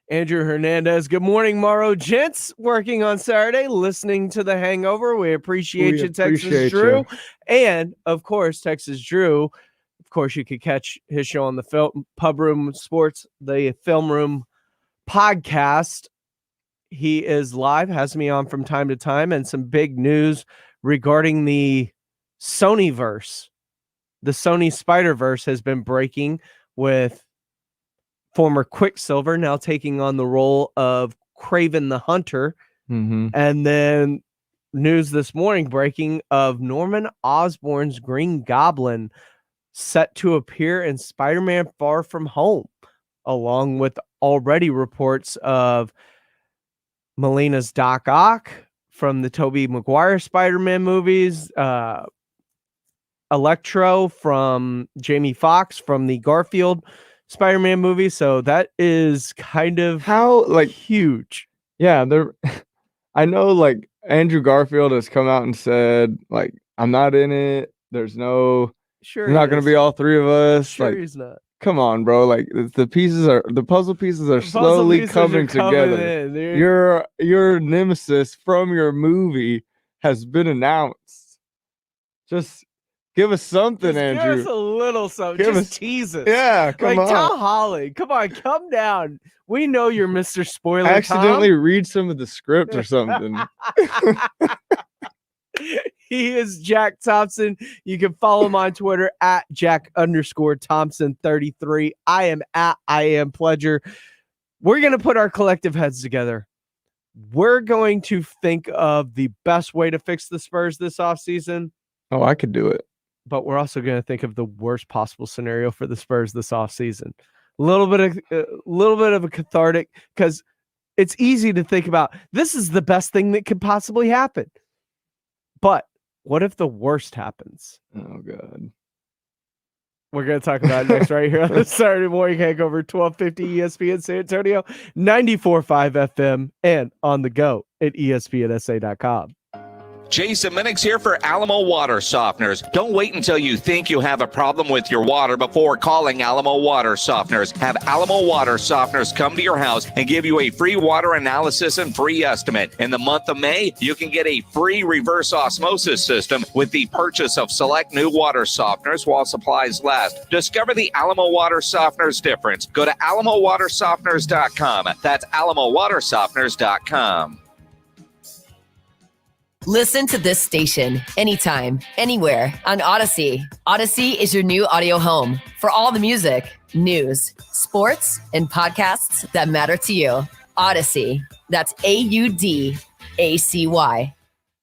Andrew Hernandez. Good morning, Morrow gents. Working on Saturday, listening to the Hangover. We appreciate you, Texas Drew. And of course, Texas Drew. Of course, you could catch his show on the Pub Room Sports, the Film Room podcast. He is live, has me on from time to time, and some big news regarding the Sonyverse. The Sony Spider-Verse has been breaking, with former Quicksilver now taking on the role of Kraven the Hunter. And then news this morning breaking of Norman Osborn's Green Goblin set to appear in Spider-Man Far From Home, along with already reports of Melina's Doc Ock from the Tobey Maguire Spider-Man movies, Electro from Jamie Foxx from the Garfield Spider-Man movie. So that is kind of huge. Yeah, I know, like, Andrew Garfield has come out and said, like, I'm not in it. There's not going to be all three of us. Sure, like, he's not. Come on, bro. Like, the puzzle pieces are slowly coming together. Your nemesis from your movie has been announced. Just give us something, Andrew. Give us a little something. Tease us. Yeah, come on. Tom Holland, come on, come down. We know you're Mr. Spoiler. Accidentally Tom. read some of the script or something. He is Jack Thompson. You can follow him on Twitter at Jack_Thompson33. I am at I Am Pledger. We're going to put our collective heads together. We're going to think of the best way to fix the Spurs this offseason. Oh, I could do it. But we're also going to think of the worst possible scenario for the Spurs this offseason. A little bit of a cathartic, because it's easy to think about this is the best thing that could possibly happen. But what if the worst happens? Oh God. We're going to talk about it next right here on the Saturday Morning Hangover, 1250 ESPN San Antonio, 94.5 FM, and on the go at ESPNSA.com. Jason Minix here for Alamo Water Softeners. Don't wait until you think you have a problem with your water before calling Alamo Water Softeners. Have Alamo Water Softeners come to your house and give you a free water analysis and free estimate. In the month of May, you can get a free reverse osmosis system with the purchase of select new water softeners while supplies last. Discover the Alamo Water Softeners difference. Go to alamowatersofteners.com. That's alamowatersofteners.com. Listen to this station anytime, anywhere on Odyssey. Odyssey is your new audio home for all the music, news, sports, and podcasts that matter to you. Odyssey. That's AUDACY. Hey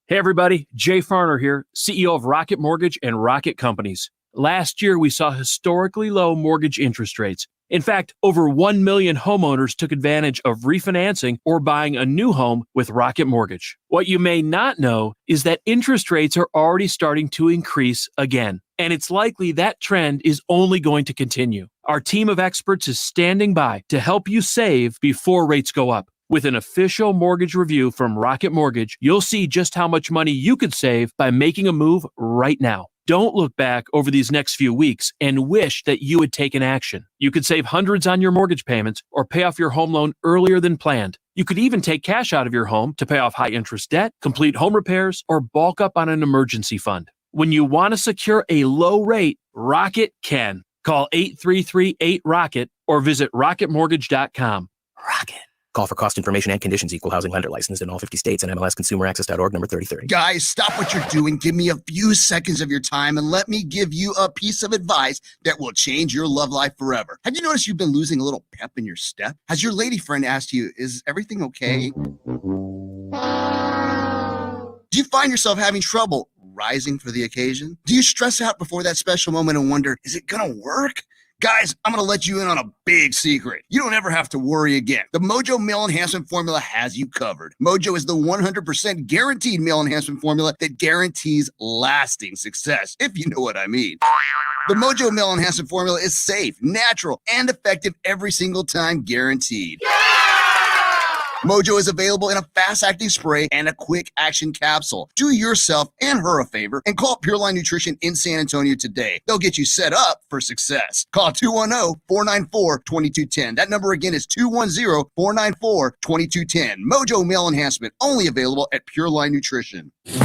everybody, Jay Farner here, CEO of Rocket Mortgage and Rocket Companies. Last year, we saw historically low mortgage interest rates. In fact, over 1 million homeowners took advantage of refinancing or buying a new home with Rocket Mortgage. What you may not know is that interest rates are already starting to increase again, and it's likely that trend is only going to continue. Our team of experts is standing by to help you save before rates go up. With an official mortgage review from Rocket Mortgage, you'll see just how much money you could save by making a move right now. Don't look back over these next few weeks and wish that you had taken action. You could save hundreds on your mortgage payments or pay off your home loan earlier than planned. You could even take cash out of your home to pay off high-interest debt, complete home repairs, or bulk up on an emergency fund. When you want to secure a low rate, Rocket can. Call 833-8-ROCKET or visit rocketmortgage.com. Rocket. Call for cost information and conditions. Equal housing lender licensed in all 50 states and MLSConsumerAccess.org number 3030. Guys, stop what you're doing. Give me a few seconds of your time and let me give you a piece of advice that will change your love life forever. Have you noticed you've been losing a little pep in your step? Has your lady friend asked you, is everything okay? Do you find yourself having trouble rising for the occasion? Do you stress out before that special moment and wonder, is it gonna work? Guys, I'm going to let you in on a big secret. You don't ever have to worry again. The Mojo Male Enhancement Formula has you covered. Mojo is the 100% guaranteed male enhancement formula that guarantees lasting success, if you know what I mean. The Mojo Male Enhancement Formula is safe, natural, and effective every single time, guaranteed. Mojo is available in a fast-acting spray and a quick-action capsule. Do yourself and her a favor and call Pure Line Nutrition in San Antonio today. They'll get you set up for success. Call 210-494-2210. That number again is 210-494-2210. Mojo Male Enhancement, only available at Pure Line Nutrition. Let's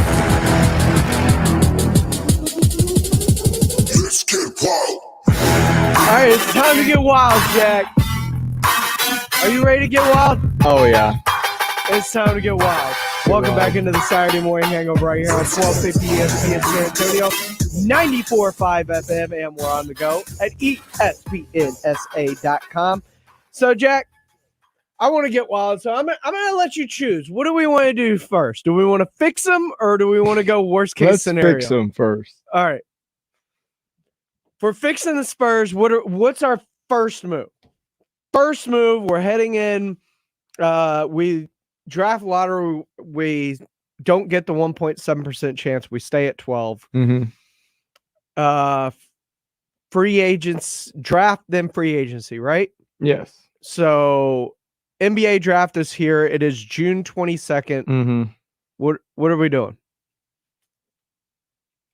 get wild. All right, it's time to get wild, Jack. Are you ready to get wild? Oh, yeah. It's time to get wild. Welcome back into the Saturday Morning Hangover right here on 1250 ESPN San Antonio, 94.5 FM, and we're on the go at ESPNSA.com. So, Jack, I want to get wild, so I'm going to let you choose. What do we want to do first? Do we want to fix them, or do we want to go worst-case scenario? Let's fix them first. All right. For fixing the Spurs, what's our first move? First move, we're heading in. We draft lottery. We don't get the 1.7% chance. We stay at 12. Mm-hmm. Free agents, draft, then free agency, right? Yes. So NBA draft is here. It is June 22nd. Mm-hmm. What are we doing?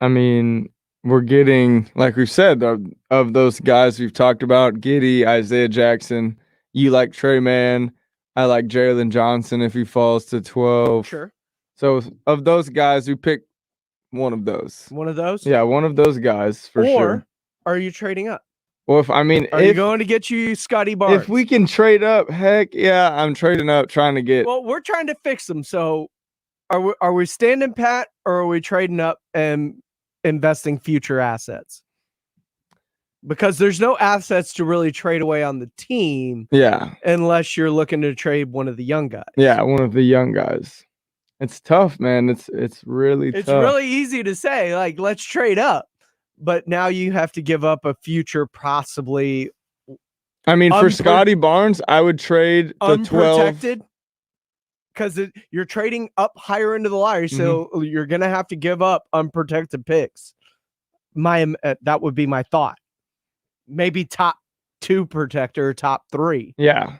I mean, we're getting, like we've said, of those guys we've talked about, Giddey, Isaiah Jackson. You like Trey Mann. I like Jalen Johnson if he falls to 12. Sure. So of those guys, we pick one of those. One of those? Yeah, one of those guys for sure. Or are you trading up? Well, are you going to get you Scotty Barnes? If we can trade up, heck yeah, I'm trading up, trying to get. Well, we're trying to fix them. So are we standing pat, or are we trading up and investing future assets? Because there's no assets to really trade away on the team. Yeah. Unless you're looking to trade one of the young guys. Yeah, one of the young guys. It's tough, man. It's really tough. It's really easy to say, like, let's trade up. But now you have to give up a future possibly. I mean, for Scotty Barnes, I would trade the 12. because you're trading up higher into the lottery, so you're gonna have to give up unprotected picks. That would be my thought. Maybe top 2 protector, top 3. Yeah.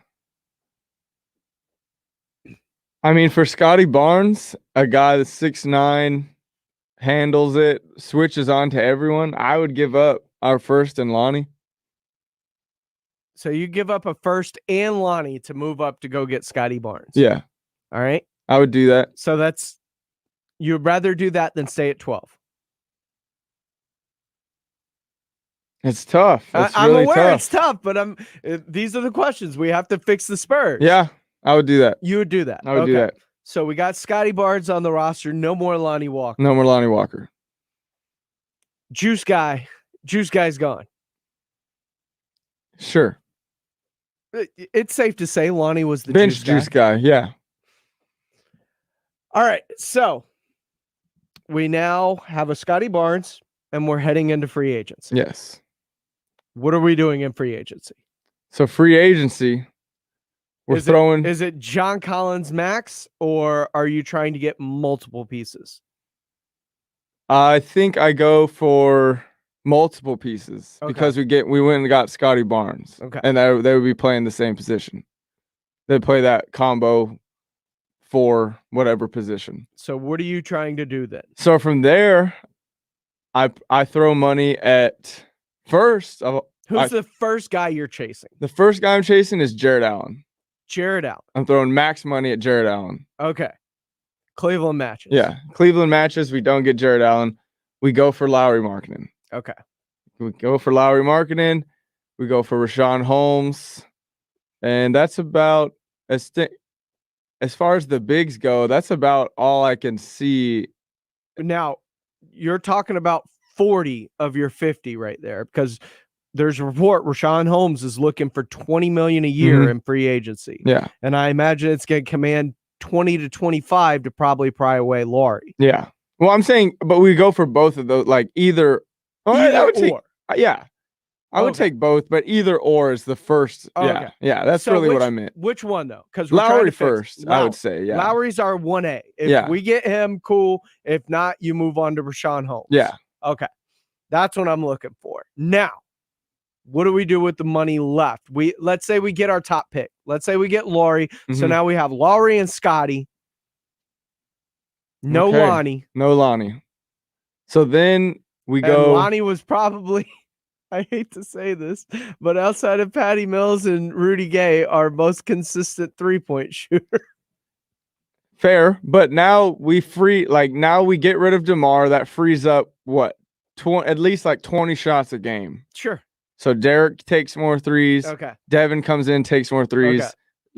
I mean, for Scotty Barnes, a guy that's 6'9", handles it, switches on to everyone, I would give up our first and Lonnie. So you give up a first and Lonnie to move up to go get Scotty Barnes. Yeah. All right. I would do that. So you'd rather do that than stay at 12. It's tough. I'm aware it's tough, but these are the questions. We have to fix the Spurs. Yeah, I would do that. You would do that. I would do that. So we got Scotty Barnes on the roster. No more Lonnie Walker. No more Lonnie Walker. Juice guy's gone. Sure. It's safe to say Lonnie was the bench juice guy. Yeah. All right. So we now have a Scotty Barnes, and we're heading into free agency. Yes. What are we doing in free agency? So free agency, Is it John Collins max, or are you trying to get multiple pieces? I think I go for multiple pieces because we went and got Scotty Barnes. Okay. And they would be playing the same position. They'd play that combo for whatever position. So what are you trying to do then? So from there, I throw money at first. Who's the first guy you're chasing? The first guy I'm chasing is Jared Allen. Jared Allen. I'm throwing max money at Jared Allen. Okay. Cleveland matches. Yeah. Cleveland matches. We don't get Jared Allen. We go for Lowry Markkanen. Okay. We go for Lowry Markkanen. We go for Rashawn Holmes. And that's about, as far as the bigs go, that's about all I can see. Now, you're talking about 40 of your 50 right there, because there's a report Rashawn Holmes is looking for $20 million a year in free agency. Yeah. And I imagine it's going to command 20 to 25 to probably pry away Laurie. Yeah. Well, I'm saying, but we go for both of those, like either or. I would take both, but either or is the first. Okay. Yeah. That's So really what I meant. Which one though? Because Lowry first, I would say. Yeah. Lowry's our 1A. If we get him, cool. If not, you move on to Rashawn Holmes. Yeah. Okay. That's what I'm looking for. Now, what do we do with the money left? Let's say we get our top pick. Let's say we get Laurie. So now we have Laurie and Scotty. No Lonnie. No Lonnie. So then we go. And Lonnie was probably, I hate to say this, but outside of Patty Mills and Rudy Gay, our most consistent 3-point shooter. Fair, but now we get rid of DeMar. That frees up at least like 20 shots a game. Sure. So Derek takes more threes. Okay. Devin comes in, takes more threes. Okay.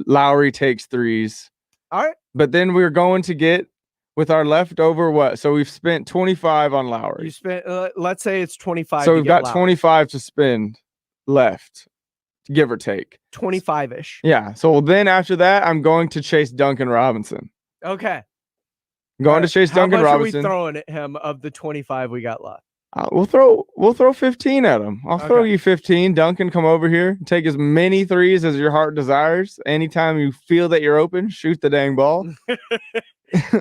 Lowry takes threes. All right. But then we're going to get with our leftover what? So we've spent 25 on Lowry. You spent, let's say it's 25. So we've got 25 to spend left, give or take. 25-ish. Yeah. So then after that, I'm going to chase Duncan Robinson. Okay. Going to chase Duncan Robinson. How much are we throwing at him of the 25 we got left? We'll throw 15 at him. I'll throw you 15. Duncan, come over here. Take as many threes as your heart desires. Anytime you feel that you're open, shoot the dang ball.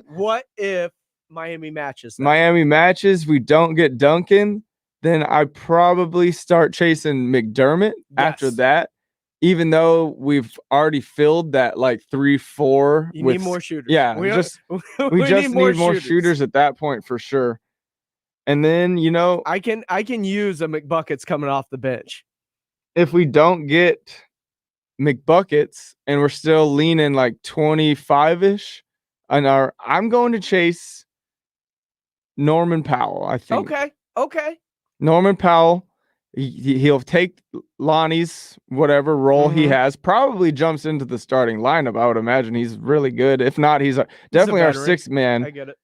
What if Miami matches? Miami matches. We don't get Duncan. Then I probably start chasing McDermott after that. Even though we've already filled that like 3-4. You need more shooters. Yeah. We just need more shooters at that point for sure. And then, I can use a McBuckets coming off the bench. If we don't get McBuckets and we're still leaning like 25-ish, I'm going to chase Norman Powell, I think. Okay. Norman Powell, he'll take Lonnie's whatever role he has, probably jumps into the starting lineup. I would imagine he's really good. If not, he's definitely our sixth man. I get it.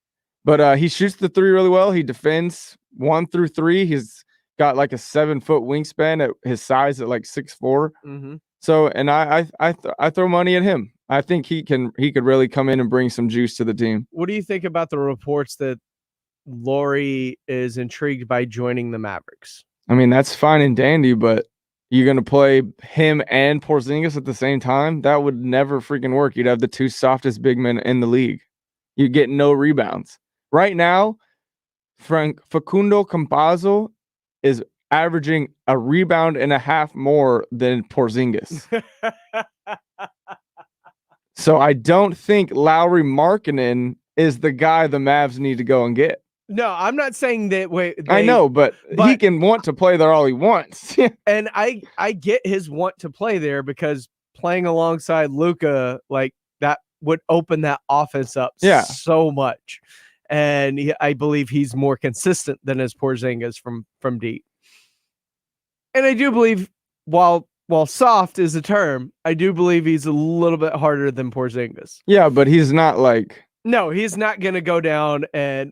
But he shoots the three really well. He defends 1 through 3. He's got like a 7-foot wingspan at his size at like 6'4". So, and I throw money at him. I think he could really come in and bring some juice to the team. What do you think about the reports that Laurie is intrigued by joining the Mavericks? I mean, that's fine and dandy, but You're going to play him and Porzingis at the same time? That would never freaking work. You'd have the two softest big men in the league. You get no rebounds. Right now, Facundo Campazzo is averaging a rebound and a half more than Porzingis. So I don't think Lauri Markkanen is the guy the Mavs need to go and get. No, I'm not saying that. I know, but he can want to play there all he wants. And I get his want to play there because playing alongside Luka, like that would open that offense up so much. And I believe he's more consistent than his Porzingis from deep. And I do believe while soft is a term, I do believe he's a little bit harder than Porzingis. Yeah, but he's not like... No, he's not going to go down,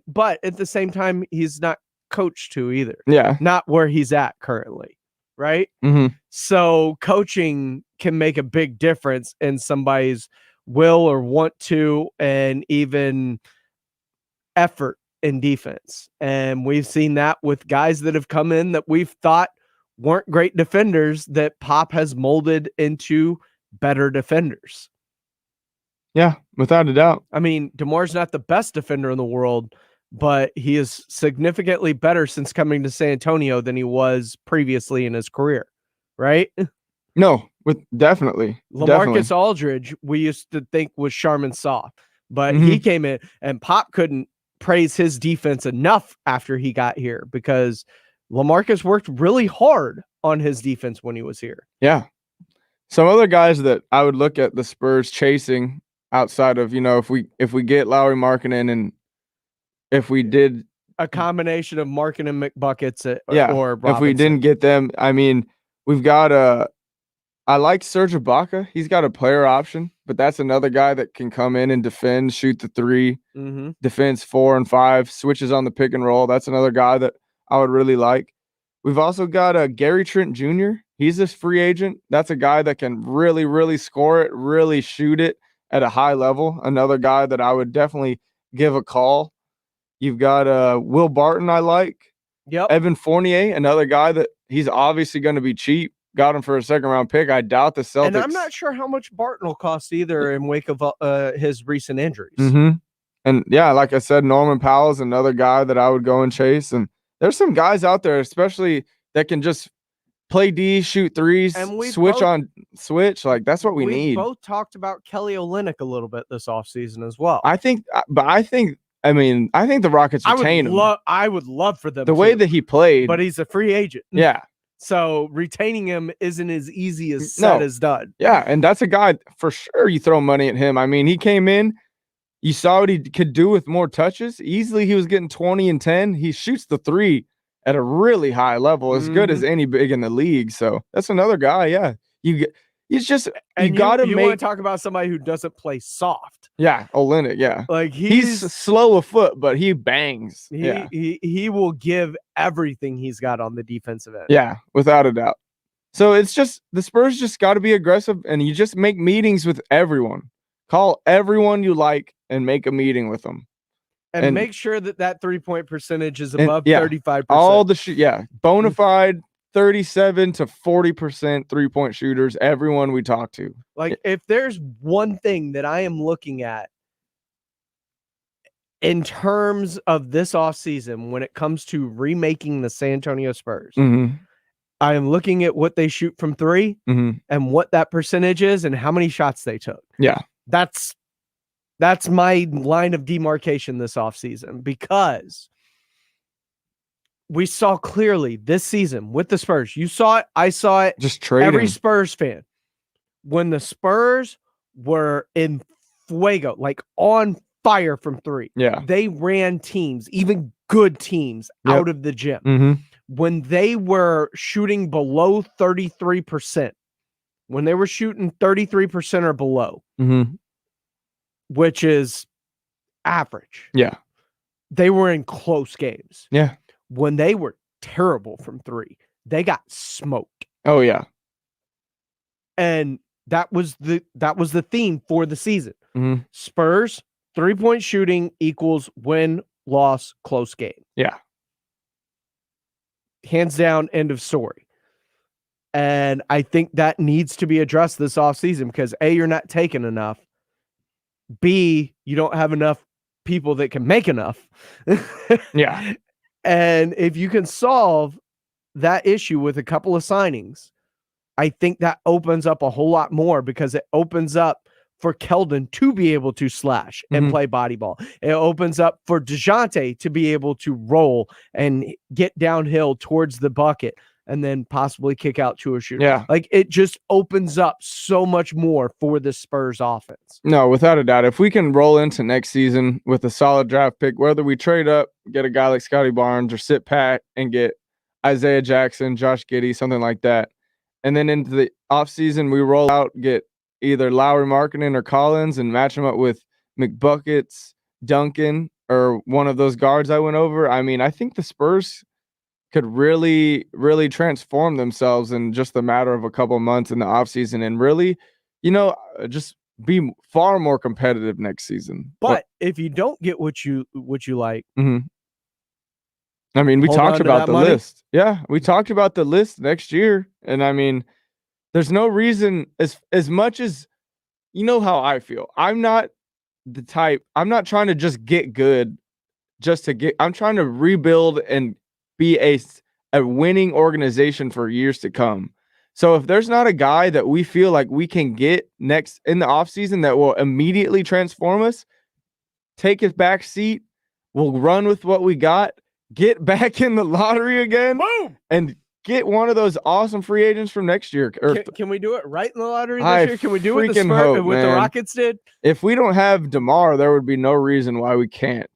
but at the same time, he's not coached to either. Yeah. Not where he's at currently, right? Mm-hmm. So coaching can make a big difference in somebody's will or want to, and even effort in defense. And we've seen that with guys that have come in that we've thought weren't great defenders that Pop has molded into better defenders. Yeah, without a doubt. I mean, DeMar's not the best defender in the world, but he is significantly better since coming to San Antonio than he was previously in his career, right? No, definitely. LaMarcus Aldridge, we used to think was Charmin soft, but he came in and Pop couldn't praise his defense enough after he got here because LaMarcus worked really hard on his defense when he was here. Yeah. Some other guys that I would look at the Spurs chasing outside of, if we get Lauri Markkanen and if we did a combination of Markkanen and McBuckets or Robinson. If we didn't get them, I mean, we've got I like Serge Ibaka. He's got a player option, but that's another guy that can come in and defend, shoot the three, defense 4 and 5, switches on the pick and roll. That's another guy that I would really like. We've also got Gary Trent Jr. He's this free agent. That's a guy that can really, really score it, really shoot it at a high level. Another guy that I would definitely give a call. You've got Will Barton, I like. Yep. Evan Fournier, another guy that he's obviously going to be cheap. Got him for a second-round pick. I doubt the Celtics. And I'm not sure how much Barton will cost either in wake of his recent injuries. And, yeah, like I said, Norman Powell's another guy that I would go and chase. And there's some guys out there, especially that can just play D, shoot threes, switch. Like, that's what we need. We both talked about Kelly Olynyk a little bit this offseason as well. I think the Rockets retain him. I would love for them the way that he played. But he's a free agent. Yeah. So retaining him isn't as easy as said as done. Yeah, and that's a guy for sure you throw money at him. I mean, he came in, you saw what he could do with more touches. Easily he was getting 20 and 10. He shoots the three at a really high level, as good as any big in the league. So that's another guy, yeah. You got to want to talk about somebody who doesn't play soft. Yeah, Olynyk, yeah. Like he's slow of foot, but he bangs. He will give everything he's got on the defensive end. Yeah, without a doubt. So it's just the Spurs just got to be aggressive, and you just make meetings with everyone. Call everyone you like and make a meeting with them. And make sure that 3-point percentage is above 35%. All the bona fide 37 to 40% 3-point shooters, everyone we talk to. Like, if there's one thing that I am looking at in terms of this offseason when it comes to remaking the San Antonio Spurs, I am looking at what they shoot from three and what that percentage is and how many shots they took. Yeah. That's my line of demarcation this offseason, because we saw clearly this season with the Spurs. You saw it. I saw it. Just trading. Every Spurs fan. When the Spurs were in fuego, like on fire from three, they ran teams, even good teams, out of the gym. When they were shooting below 33%, when they were shooting 33% or below, which is average. Yeah. They were in close games. Yeah. When they were terrible from three, they got smoked. Oh yeah. And that was the theme for the season. Spurs 3-point shooting equals win, loss, close game. Yeah. Hands down, end of story. And I think that needs to be addressed this offseason because A, you're not taking enough. B, you don't have enough people that can make enough. Yeah. And if you can solve that issue with a couple of signings, I think that opens up a whole lot more because it opens up for Keldon to be able to slash and play body ball. It opens up for DeJounte to be able to roll and get downhill towards the bucket and then possibly kick out to a shooter. Yeah. Like it just opens up so much more for the Spurs offense. No, without a doubt. If we can roll into next season with a solid draft pick, whether we trade up, get a guy like Scotty Barnes or sit pat and get Isaiah Jackson, Josh Giddey, something like that. And then into the offseason, we roll out, get either Lowry Markkanen or Collins and match them up with McBuckets, Duncan, or one of those guards I went over. I mean, I think the Spurs could really, really transform themselves in just a matter of a couple months in the offseason and really, just be far more competitive next season. But if you don't get what you like, I mean, we talked about the money. list. Yeah, we talked about the list next year. And I mean, there's no reason as much as how I feel. I'm not the type, I'm not trying to just get good just to get, I'm trying to rebuild and be a winning organization for years to come. So if there's not a guy that we feel like we can get next in the offseason that will immediately transform us, take a back seat, we'll run with what we got, get back in the lottery again, and get one of those awesome free agents from next year. Can we do it right in the lottery this year? Can we do what the the Rockets did? If we don't have DeMar, there would be no reason why we can't.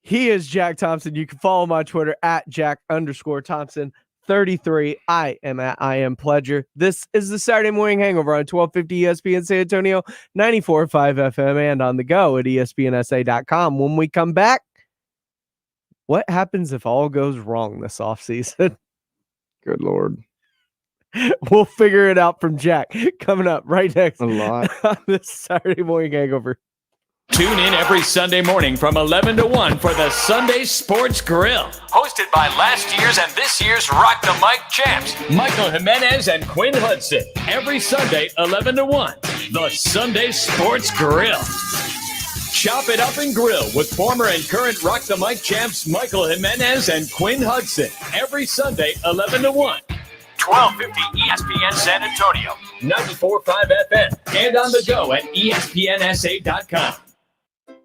He is Jack Thompson. You can follow him on Twitter at Jack_Thompson33. I am at I am Pledger. This is the Saturday Morning Hangover on 1250 ESPN San Antonio, 94.5 FM, and on the go at ESPNSA.com. When we come back, what happens if all goes wrong this offseason? Good Lord. We'll figure it out from Jack coming up right next a lot on this Saturday Morning Hangover. Tune in every Sunday morning from 11 to 1 for the Sunday Sports Grill. Hosted by last year's and this year's Rock the Mic champs, Michael Jimenez and Quinn Hudson. Every Sunday, 11 to 1. The Sunday Sports Grill. Chop it up and grill with former and current Rock the Mic champs Michael Jimenez and Quinn Hudson. Every Sunday, 11 to 1. 1250 ESPN San Antonio, 94.5 FM, and on the go at ESPNSA.com.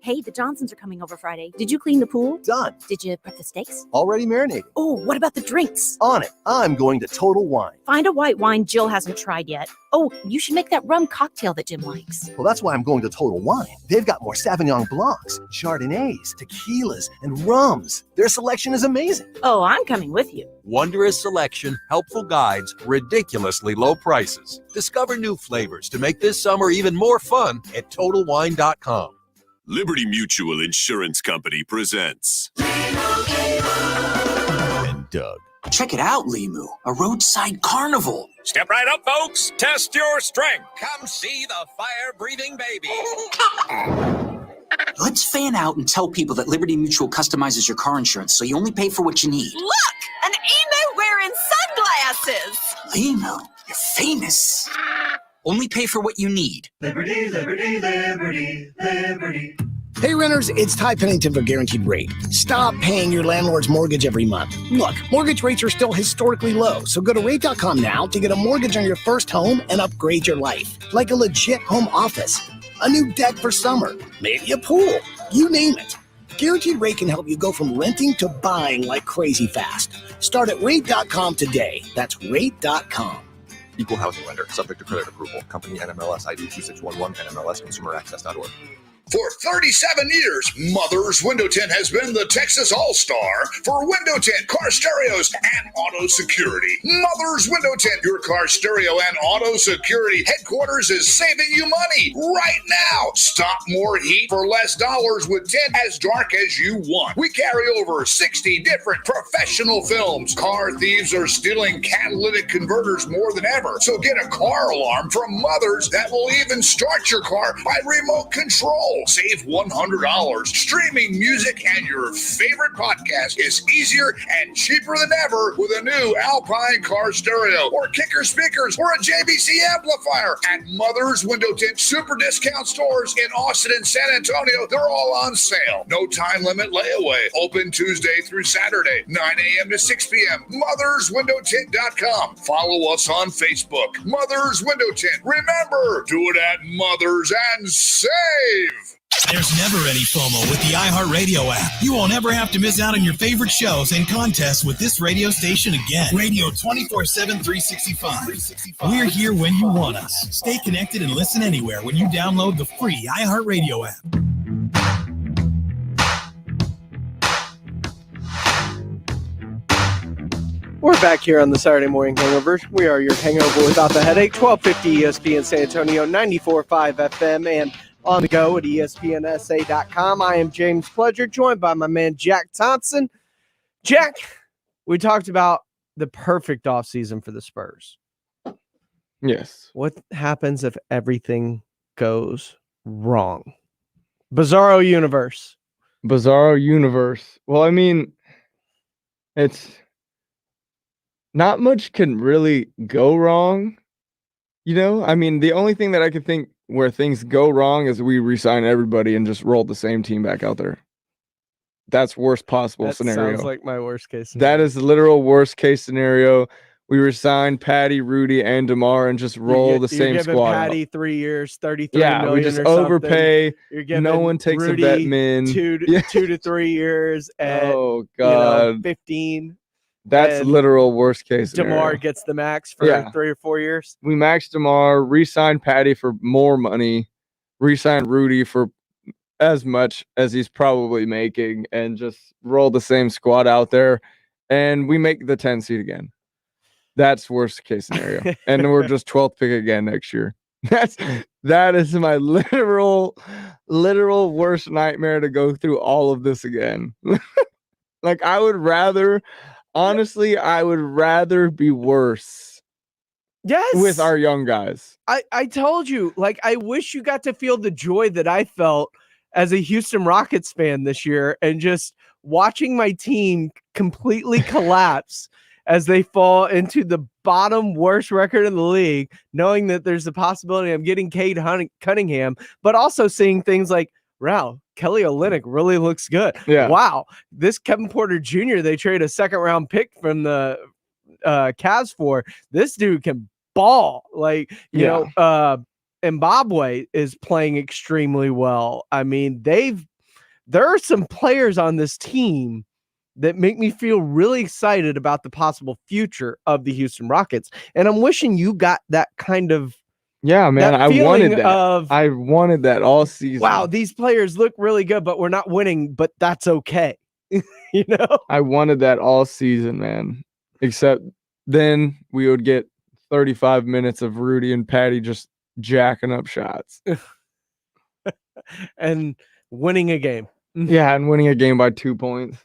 Hey, the Johnsons are coming over Friday. Did you clean the pool? Done. Did you prep the steaks? Already marinated. Oh, what about the drinks? On it. I'm going to Total Wine. Find a white wine Jill hasn't tried yet. Oh, you should make that rum cocktail that Jim likes. Well, that's why I'm going to Total Wine. They've got more Sauvignon Blancs, Chardonnays, tequilas, and rums. Their selection is amazing. Oh, I'm coming with you. Wondrous selection, helpful guides, ridiculously low prices. Discover new flavors to make this summer even more fun at TotalWine.com. Liberty Mutual Insurance Company presents And Doug. Check it out, Limu, a roadside carnival. Step right up, folks. Test your strength. Come see the fire-breathing baby. Let's fan out and tell people that Liberty Mutual customizes your car insurance so you only pay for what you need. Look, an emu wearing sunglasses. Limu, you're famous. Only pay for what you need. Liberty, liberty, liberty, liberty. Hey renters, it's Ty Pennington for Guaranteed Rate. Stop paying your landlord's mortgage every month. Look, mortgage rates are still historically low, so go to rate.com now to get a mortgage on your first home and upgrade your life. Like a legit home office, a new deck for summer, maybe a pool, you name it. Guaranteed Rate can help you go from renting to buying like crazy fast. Start at rate.com today. That's rate.com. Equal housing lender, subject to credit approval. Company NMLS ID 2611 and NMLSconsumeraccess.org. For 37 years, Mother's Window Tint has been the Texas All-Star for window tint, car stereos, and auto security. Mother's Window Tint, your car stereo and auto security headquarters, is saving you money right now. Stop more heat for less dollars with tint as dark as you want. We carry over 60 different professional films. Car thieves are stealing catalytic converters more than ever. So get a car alarm from Mother's that will even start your car by remote control. Apple. Save $100. Streaming music and your favorite podcast is easier and cheaper than ever with a new Alpine car stereo or Kicker speakers or a JVC amplifier at Mother's Window Tint super discount stores in Austin and San Antonio. They're all on sale. No time limit layaway. Open Tuesday through Saturday, 9 a.m. to 6 p.m. MothersWindowTint.com. Follow us on Facebook. Mother's Window Tint. Remember, do it at Mother's and save. There's never any FOMO with the iHeartRadio app. You won't ever have to miss out on your favorite shows and contests with this radio station again. Radio 24/7, 365. We're here when you want us. Stay connected and listen anywhere when you download the free iHeartRadio app. We're back here on the Saturday Morning Hangover. We are your hangover without the headache. 1250 ESPN San Antonio, 94.5 FM, and on the go at ESPNSA.com. I am James Pledger, joined by my man Jack Thompson. Jack, we talked about the perfect offseason for the Spurs. Yes. What happens if everything goes wrong? Bizarro universe. Bizarro universe. Well, I mean, it's not much can really go wrong. You know, I mean, the only thing that I could think where things go wrong is we re-sign everybody and just roll the same team back out there. That's worst possible scenario. Sounds like my worst case scenario. That is the literal worst case scenario. We resign Patty, Rudy, and DeMar and just roll the same you're squad. Patty out. 3 years, 33 Yeah, million we just or something. overpay. You're giving No one takes Rudy a vet min. 2 to 3 years at Oh God, 15. That's and literal worst case scenario. DeMar gets the max for 3 or 4 years. We max DeMar, re-sign Patty for more money, re-sign Rudy for as much as he's probably making, and just roll the same squad out there, and we make the 10 seed again. That's worst case scenario. And we're just 12th pick again next year. That is my literal worst nightmare, to go through all of this again. Like, I would rather be worse. Yes. With our young guys. I told you, like, I wish you got to feel the joy that I felt as a Houston Rockets fan this year, and just watching my team completely collapse as they fall into the bottom worst record in the league, knowing that there's the possibility of getting Cade Cunningham, but also seeing things like, wow, Kelly Olynyk really looks good. Yeah. Wow, this Kevin Porter Jr., they trade a second-round pick from the Cavs for. This dude can ball. Like, you know, Zimbabwe is playing extremely well. I mean, there are some players on this team that make me feel really excited about the possible future of the Houston Rockets. And I'm wishing you got that kind of man. I wanted that. I wanted that all season. Wow, these players look really good, but we're not winning, but that's okay. You know? I wanted that all season, man. Except then we would get 35 minutes of Rudy and Patty just jacking up shots. And winning a game. Yeah, and winning a game by 2 points.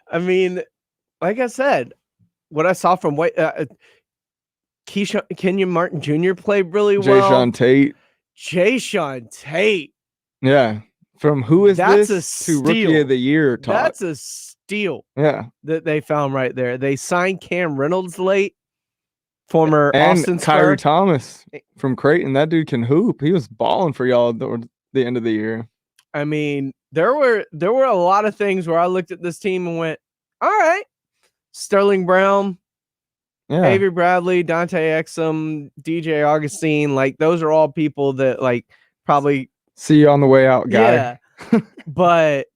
I mean, like I said, what I saw from Kenyon Martin Jr. played really well. Jayshawn Tate. Yeah. From who is That's this a to Rookie steal. of the Year talk. That's a steal. Yeah. That they found right there. They signed Cam Reynolds late, former and Austin Kyrie Spur. Thomas from Creighton. That dude can hoop. He was balling for y'all at the end of the year. I mean, there were a lot of things where I looked at this team and went, all right, Sterling Brown, Avery Bradley, Dante Exum, DJ Augustine, like, those are all people that, like, probably see you on the way out, guy. Yeah. But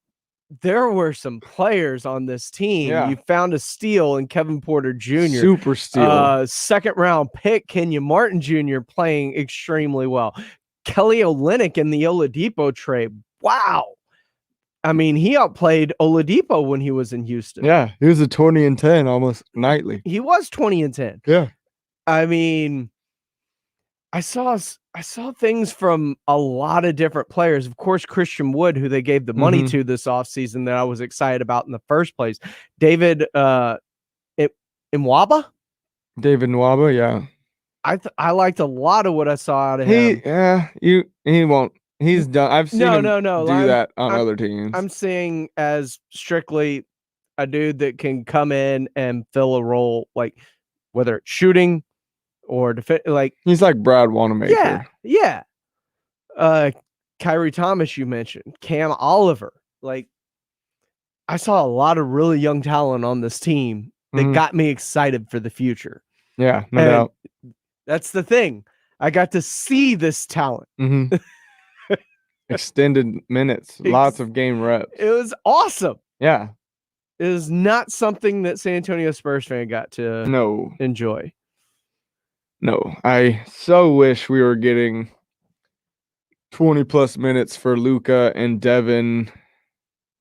there were some players on this team. Yeah. You found a steal in Kevin Porter Jr. Super steal. Second round pick, Kenyon Martin Jr. playing extremely well. Kelly Olynyk in the Oladipo trade. Wow. I mean, he outplayed Oladipo when he was in Houston. Yeah, he was a 20 and 10 almost nightly. He was 20 and 10. Yeah. I mean, I saw things from a lot of different players. Of course, Christian Wood, who they gave the money to this offseason, that I was excited about in the first place. David Nwaba? David Nwaba, yeah. I liked a lot of what I saw out of him. He won't. He's done. I've seen him do that on other teams. I'm saying as strictly a dude that can come in and fill a role, like whether it's shooting or like he's like Brad Wanamaker. Yeah. Kyrie Thomas, you mentioned Cam Oliver. Like, I saw a lot of really young talent on this team that got me excited for the future. Yeah, no doubt. That's the thing. I got to see this talent. Extended minutes, lots of game reps. It was awesome. Yeah. It is not something that San Antonio Spurs fan got to enjoy. No, I so wish we were getting 20 plus minutes for Luka and Devin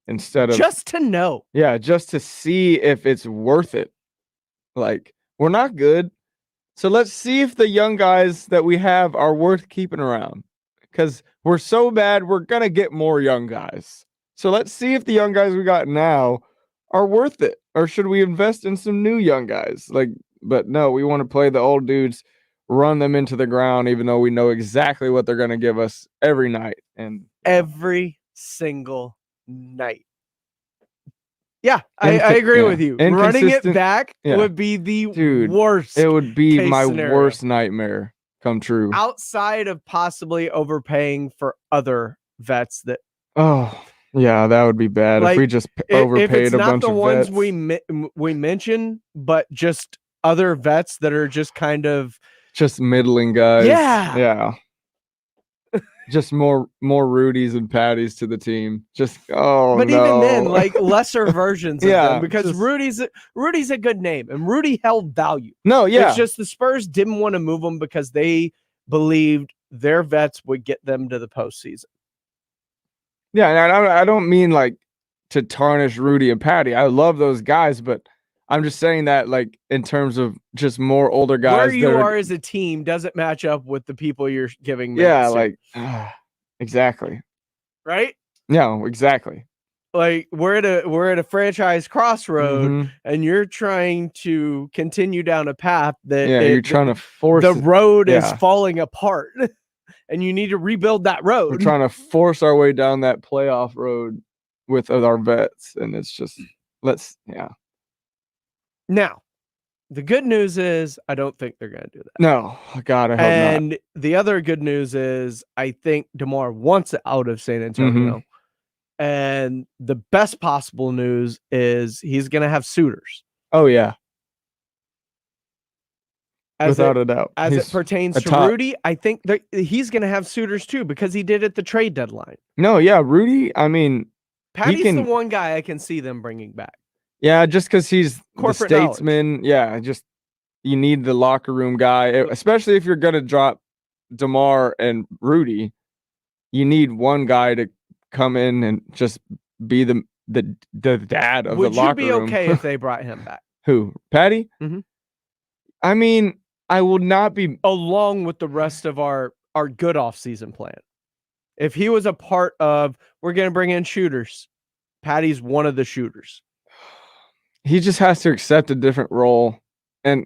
instead of just to know. Yeah, just to see if it's worth it. Like, we're not good. So let's see if the young guys that we have are worth keeping around. Because we're so bad, we're going to get more young guys. So let's see if the young guys we got now are worth it. Or should we invest in some new young guys? But no, we want to play the old dudes, run them into the ground, even though we know exactly what they're going to give us every night. And every single night. Yeah, I agree with you. Running it back would be the worst. It would be my scenario. worst nightmare come true. Outside of possibly overpaying for other vets that. Oh, yeah, that would be bad if we just overpaid a bunch of vets. If it's not the ones we mention, but just other vets that are just kind of just middling guys. Yeah. Just more Rudies and Patties to the team. But even then, like lesser versions of them, because just, Rudy's a good name and Rudy held value. No, yeah. It's just the Spurs didn't want to move him because they believed their vets would get them to the postseason. Yeah, and I don't mean like to tarnish Rudy and Patty. I love those guys, but I'm just saying that like in terms of just more older guys. Where you are as a team doesn't match up with the people you're giving minutes Yeah, to. like exactly. Right? No, exactly. Like we're at a franchise crossroad and you're trying to continue down a path that you're trying to force the road is falling apart and you need to rebuild that road. We're trying to force our way down that playoff road with our vets, and it's just Now, the good news is I don't think they're going to do that. No, God, I hope not. And the other good news is I think DeMar wants it out of San Antonio. And the best possible news is he's going to have suitors. Oh, yeah. Without a doubt. As it pertains to Rudy, I think that he's going to have suitors too because he did at the trade deadline. No, yeah, Rudy, I mean. Patty's the one guy I can see them bringing back. Yeah, just because he's corporate the statesman. Knowledge. Yeah, just you need the locker room guy, especially if you're going to drop DeMar and Rudy. You need one guy to come in and just be the dad of the locker room. Would you be okay if they brought him back? Who? Patty? I mean, I will not be along with the rest of our good off-season plan. If he was a part of, we're going to bring in shooters. Patty's one of the shooters. He just has to accept a different role. And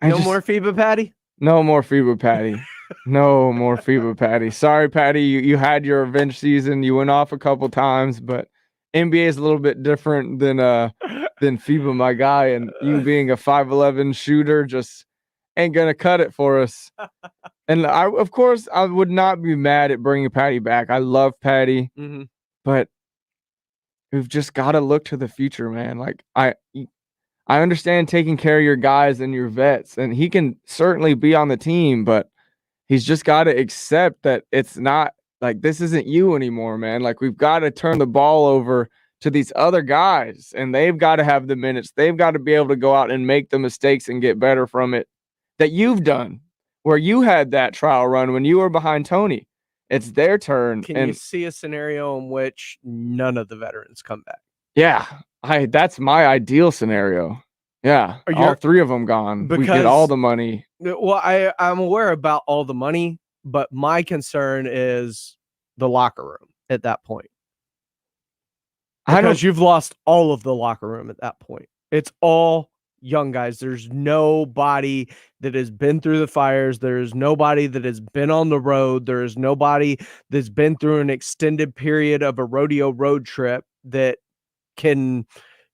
no more FIBA Patty? No more FIBA Patty. No more FIBA Patty. Sorry, Patty. You had your revenge season. You went off a couple times, but NBA is a little bit different than FIBA, my guy. And you being a 5'11" shooter just ain't gonna cut it for us. And of course, I would not be mad at bringing Patty back. I love Patty, but we've just got to look to the future, man. Like I understand taking care of your guys and your vets, and he can certainly be on the team, but he's just got to accept that it's not like this isn't you anymore, man. Like we've got to turn the ball over to these other guys, and they've got to have the minutes. They've got to be able to go out and make the mistakes and get better from it that you've done, where you had that trial run when you were behind Tony. It's their turn. Can you see a scenario in which none of the veterans come back? Yeah, that's my ideal scenario. Yeah, all three of them gone. We get all the money. Well, I'm aware about all the money, but my concern is the locker room at that point. Because you've lost all of the locker room at that point. It's all young guys. There's nobody that has been through the fires. There's nobody that has been on the road. There is nobody that's been through an extended period of a rodeo road trip that can,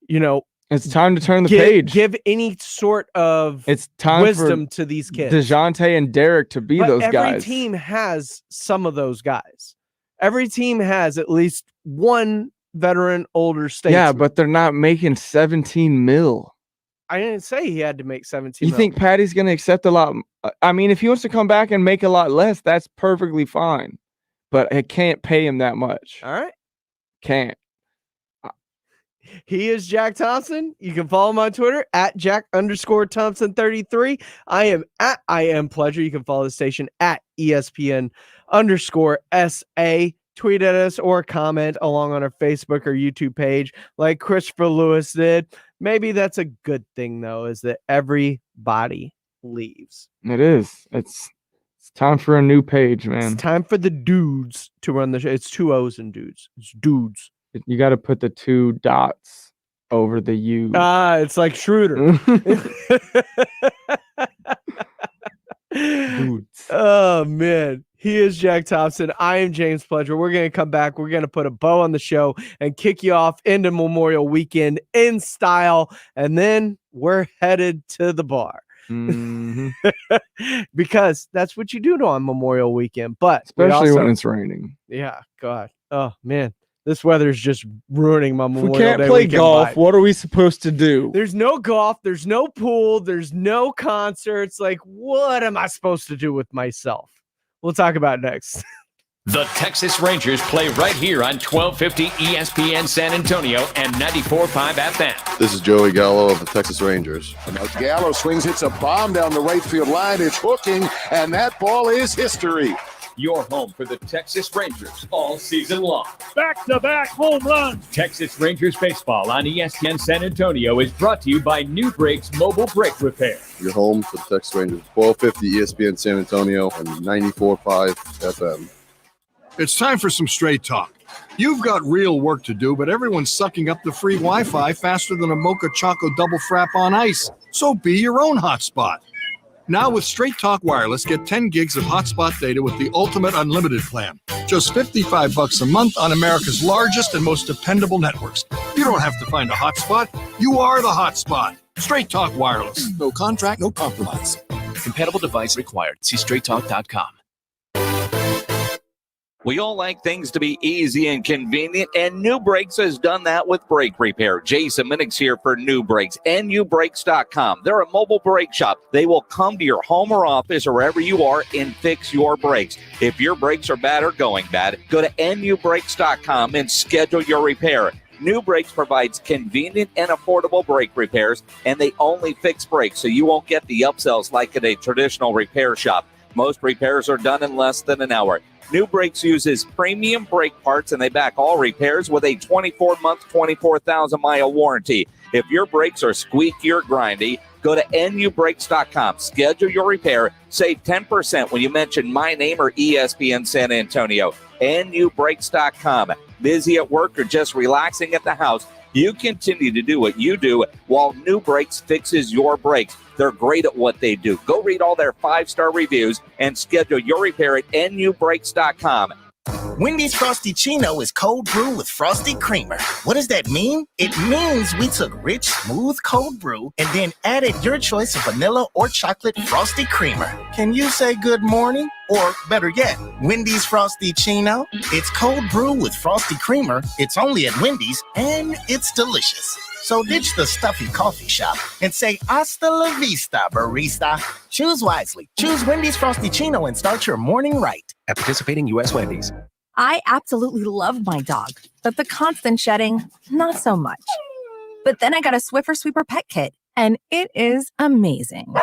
it's time to turn the page. Give any sort of wisdom to these kids. DeJounte and Derek to be those guys. Every team has some of those guys. Every team has at least one veteran older statesman. Yeah, but they're not making 17 mil. I didn't say he had to make 17 You mil. think Patty's going to accept a lot? I mean, if he wants to come back and make a lot less, that's perfectly fine. But I can't pay him that much. All right. Can't. He is Jack Thompson. You can follow him on Twitter at Jack_Thompson33. I am at I Am Pleasure. You can follow the station at ESPN_SA. Tweet at us or comment along on our Facebook or YouTube page like Christopher Lewis did. Maybe that's a good thing, though, is that everybody leaves. It is. It's time for a new page, man. It's time for the dudes to run the show. It's 2 O's in dudes. It's dudes. You got to put the 2 dots over the U. It's like Schroeder. Dudes. Oh, man. He is Jack Thompson. I am James Pledger. We're going to come back. We're going to put a bow on the show and kick you off into Memorial Weekend in style. And then we're headed to the bar. Mm-hmm. Because that's what you do on Memorial Weekend. But especially when it's raining. Yeah, God. Oh, man. This weather is just ruining my Memorial Day. We can't play golf. What are we supposed to do? There's no golf. There's no pool. There's no concerts. Like, what am I supposed to do with myself? We'll talk about it next. The Texas Rangers play right here on 1250 ESPN San Antonio and 94.5 FM. This is Joey Gallo of the Texas Rangers. And now Gallo swings, hits a bomb down the right field line. It's hooking, and that ball is history. Your home for the Texas Rangers all season long. Back-to-back home runs. Texas Rangers baseball on ESPN San Antonio is brought to you by New Brakes Mobile Brake Repair. Your home for the Texas Rangers. 1250 ESPN San Antonio and 94.5 FM. It's time for some straight talk. You've got real work to do, but everyone's sucking up the free Wi-Fi faster than a Mocha Choco double frap on ice. So be your own hotspot. Now with Straight Talk Wireless, get 10 gigs of hotspot data with the ultimate unlimited plan. Just $55 a month on America's largest and most dependable networks. You don't have to find a hotspot. You are the hotspot. Straight Talk Wireless. No contract, no compromise. Compatible device required. See straighttalk.com. We all like things to be easy and convenient, and New Brakes has done that with brake repair. Jason Minix here for New Brakes, nubrakes.com. They're a mobile brake shop. They will come to your home or office or wherever you are and fix your brakes. If your brakes are bad or going bad, go to nubrakes.com and schedule your repair. New Brakes provides convenient and affordable brake repairs, and they only fix brakes, so you won't get the upsells like at a traditional repair shop. Most repairs are done in less than an hour. New Brakes uses premium brake parts, and they back all repairs with a 24-month, 24,000-mile warranty. If your brakes are squeaky or grindy, go to nubrakes.com. Schedule your repair. Save 10% when you mention my name or ESPN San Antonio. nubrakes.com. Busy at work or just relaxing at the house, you continue to do what you do while New Brakes fixes your brakes. They're great at what they do. Go read all their 5-star reviews and schedule your repair at nubrakes.com. Wendy's Frosty Chino is cold brew with frosty creamer. What does that mean? It means we took rich, smooth cold brew and then added your choice of vanilla or chocolate frosty creamer. Can you say good morning? Or better yet, Wendy's Frosty Chino? It's cold brew with frosty creamer. It's only at Wendy's, and it's delicious. So ditch the stuffy coffee shop and say hasta la vista, barista. Choose wisely. Choose Wendy's Frosty Chino and start your morning right. At participating U.S. Wendy's. I absolutely love my dog, but the constant shedding, not so much. But then I got a Swiffer Sweeper Pet Kit, and it is amazing.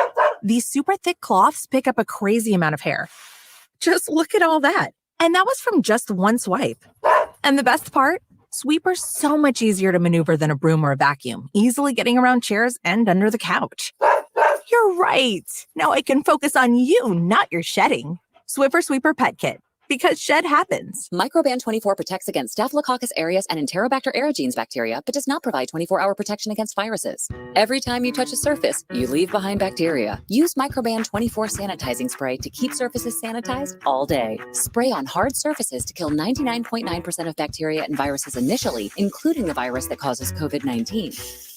These super thick cloths pick up a crazy amount of hair. Just look at all that. And that was from just one swipe. And the best part? Sweeper's so much easier to maneuver than a broom or a vacuum, easily getting around chairs and under the couch. You're right. Now I can focus on you, not your shedding. Swiffer Sweeper Pet Kit. Because shed happens. Microban 24 protects against Staphylococcus aureus and Enterobacter aerogenes bacteria, but does not provide 24-hour protection against viruses. Every time you touch a surface, you leave behind bacteria. Use Microban 24 sanitizing spray to keep surfaces sanitized all day. Spray on hard surfaces to kill 99.9% of bacteria and viruses initially, including the virus that causes COVID-19.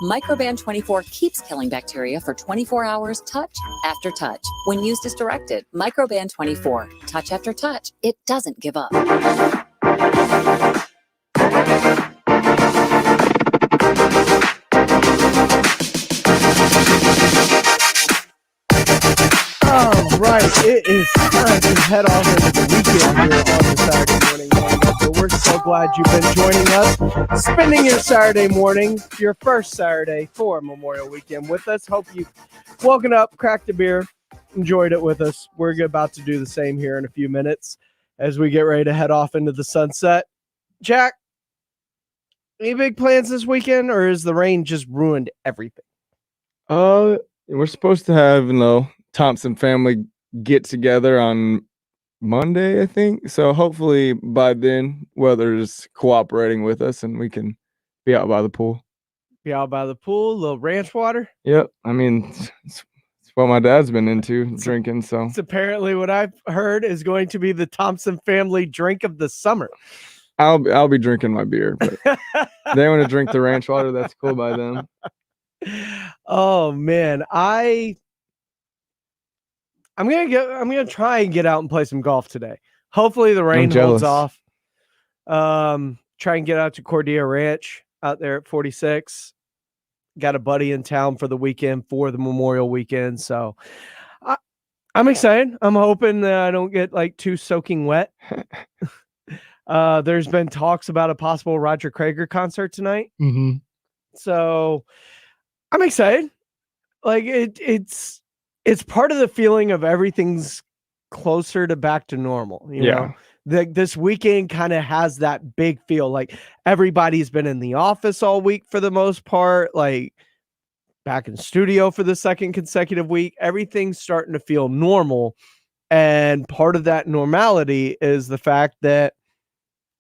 Microban 24 keeps killing bacteria for 24 hours, touch after touch. When used as directed, Microban 24, touch after touch, it doesn't give up. All right, it is time to head off into the weekend here on the Saturday morning lineup. So we're so glad you've been joining us, spending your Saturday morning, your first Saturday for Memorial Weekend with us. Hope you've woken up, cracked a beer, enjoyed it with us. We're about to do the same here in a few minutes as we get ready to head off into the sunset. Jack, any big plans this weekend, or is the rain just ruined everything? We're supposed to have, Thompson family get together on Monday, I think. So hopefully by then weather's cooperating with us and we can be out by the pool. Be out by the pool, a little ranch water. Yep. I mean, it's what my dad's been into drinking. So it's apparently what I've heard is going to be the Thompson family drink of the summer. I'll be drinking my beer, but they want to drink the ranch water. That's cool by them. Oh man, I'm gonna try and get out and play some golf today. Hopefully the rain holds off. Try and get out to Cordia Ranch out there at 46. Got a buddy in town for the weekend for the Memorial Weekend, so I'm excited. I'm hoping that I don't get too soaking wet. There's been talks about a possible Roger Krager concert tonight, so I'm excited. It's part of the feeling of everything's closer to back to normal. You know, this weekend kind of has that big feel. Like everybody's been in the office all week for the most part, back in studio for the second consecutive week. Everything's starting to feel normal. And part of that normality is the fact that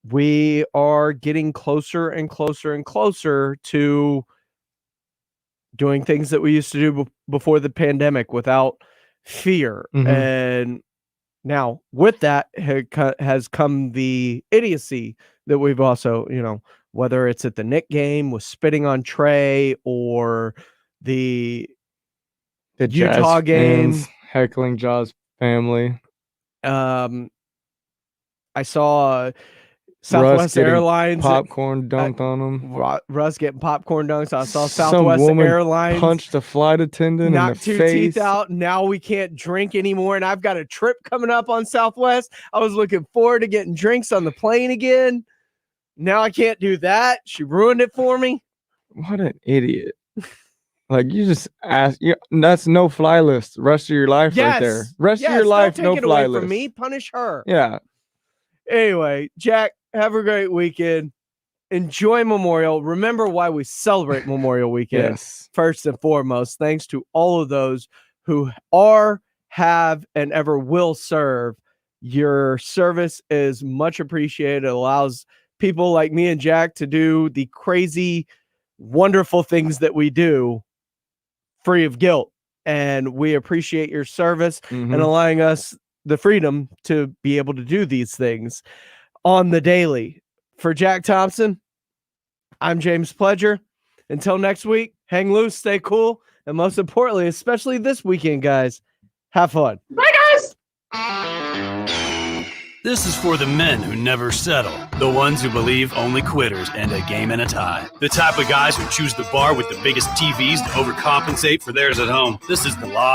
we are getting closer and closer and closer to doing things that we used to do before the pandemic without fear. And now with that has come the idiocy that we've also, whether it's at the Knick game with spitting on Trey or the Utah game, heckling Jaws family. I saw Southwest Airlines popcorn dunked on them. Russ getting popcorn dunked. I saw Southwest Airlines punched a flight attendant, knocked in the two face. teeth out. Now we can't drink anymore, and I've got a trip coming up on Southwest. I was looking forward to getting drinks on the plane again. Now I can't do that. She ruined it for me. What an idiot! You just ask. That's no fly list. Rest of your life, right there. Rest of your life, no fly list. From me, punish her. Yeah. Anyway, Jack, have a great weekend. Enjoy Memorial. Remember why we celebrate Memorial Weekend. Yes. First and foremost, thanks to all of those who are, have, and ever will serve. Your service is much appreciated. It allows people like me and Jack to do the crazy, wonderful things that we do free of guilt. And we appreciate your service and allowing us the freedom to be able to do these things on the daily. For Jack Thompson, I'm James Pledger. Until next week, hang loose, stay cool, and most importantly, especially this weekend, guys, have fun. Bye, guys! This is for the men who never settle, the ones who believe only quitters end a game and a tie, the type of guys who choose the bar with the biggest TVs to overcompensate for theirs at home. This is the lie.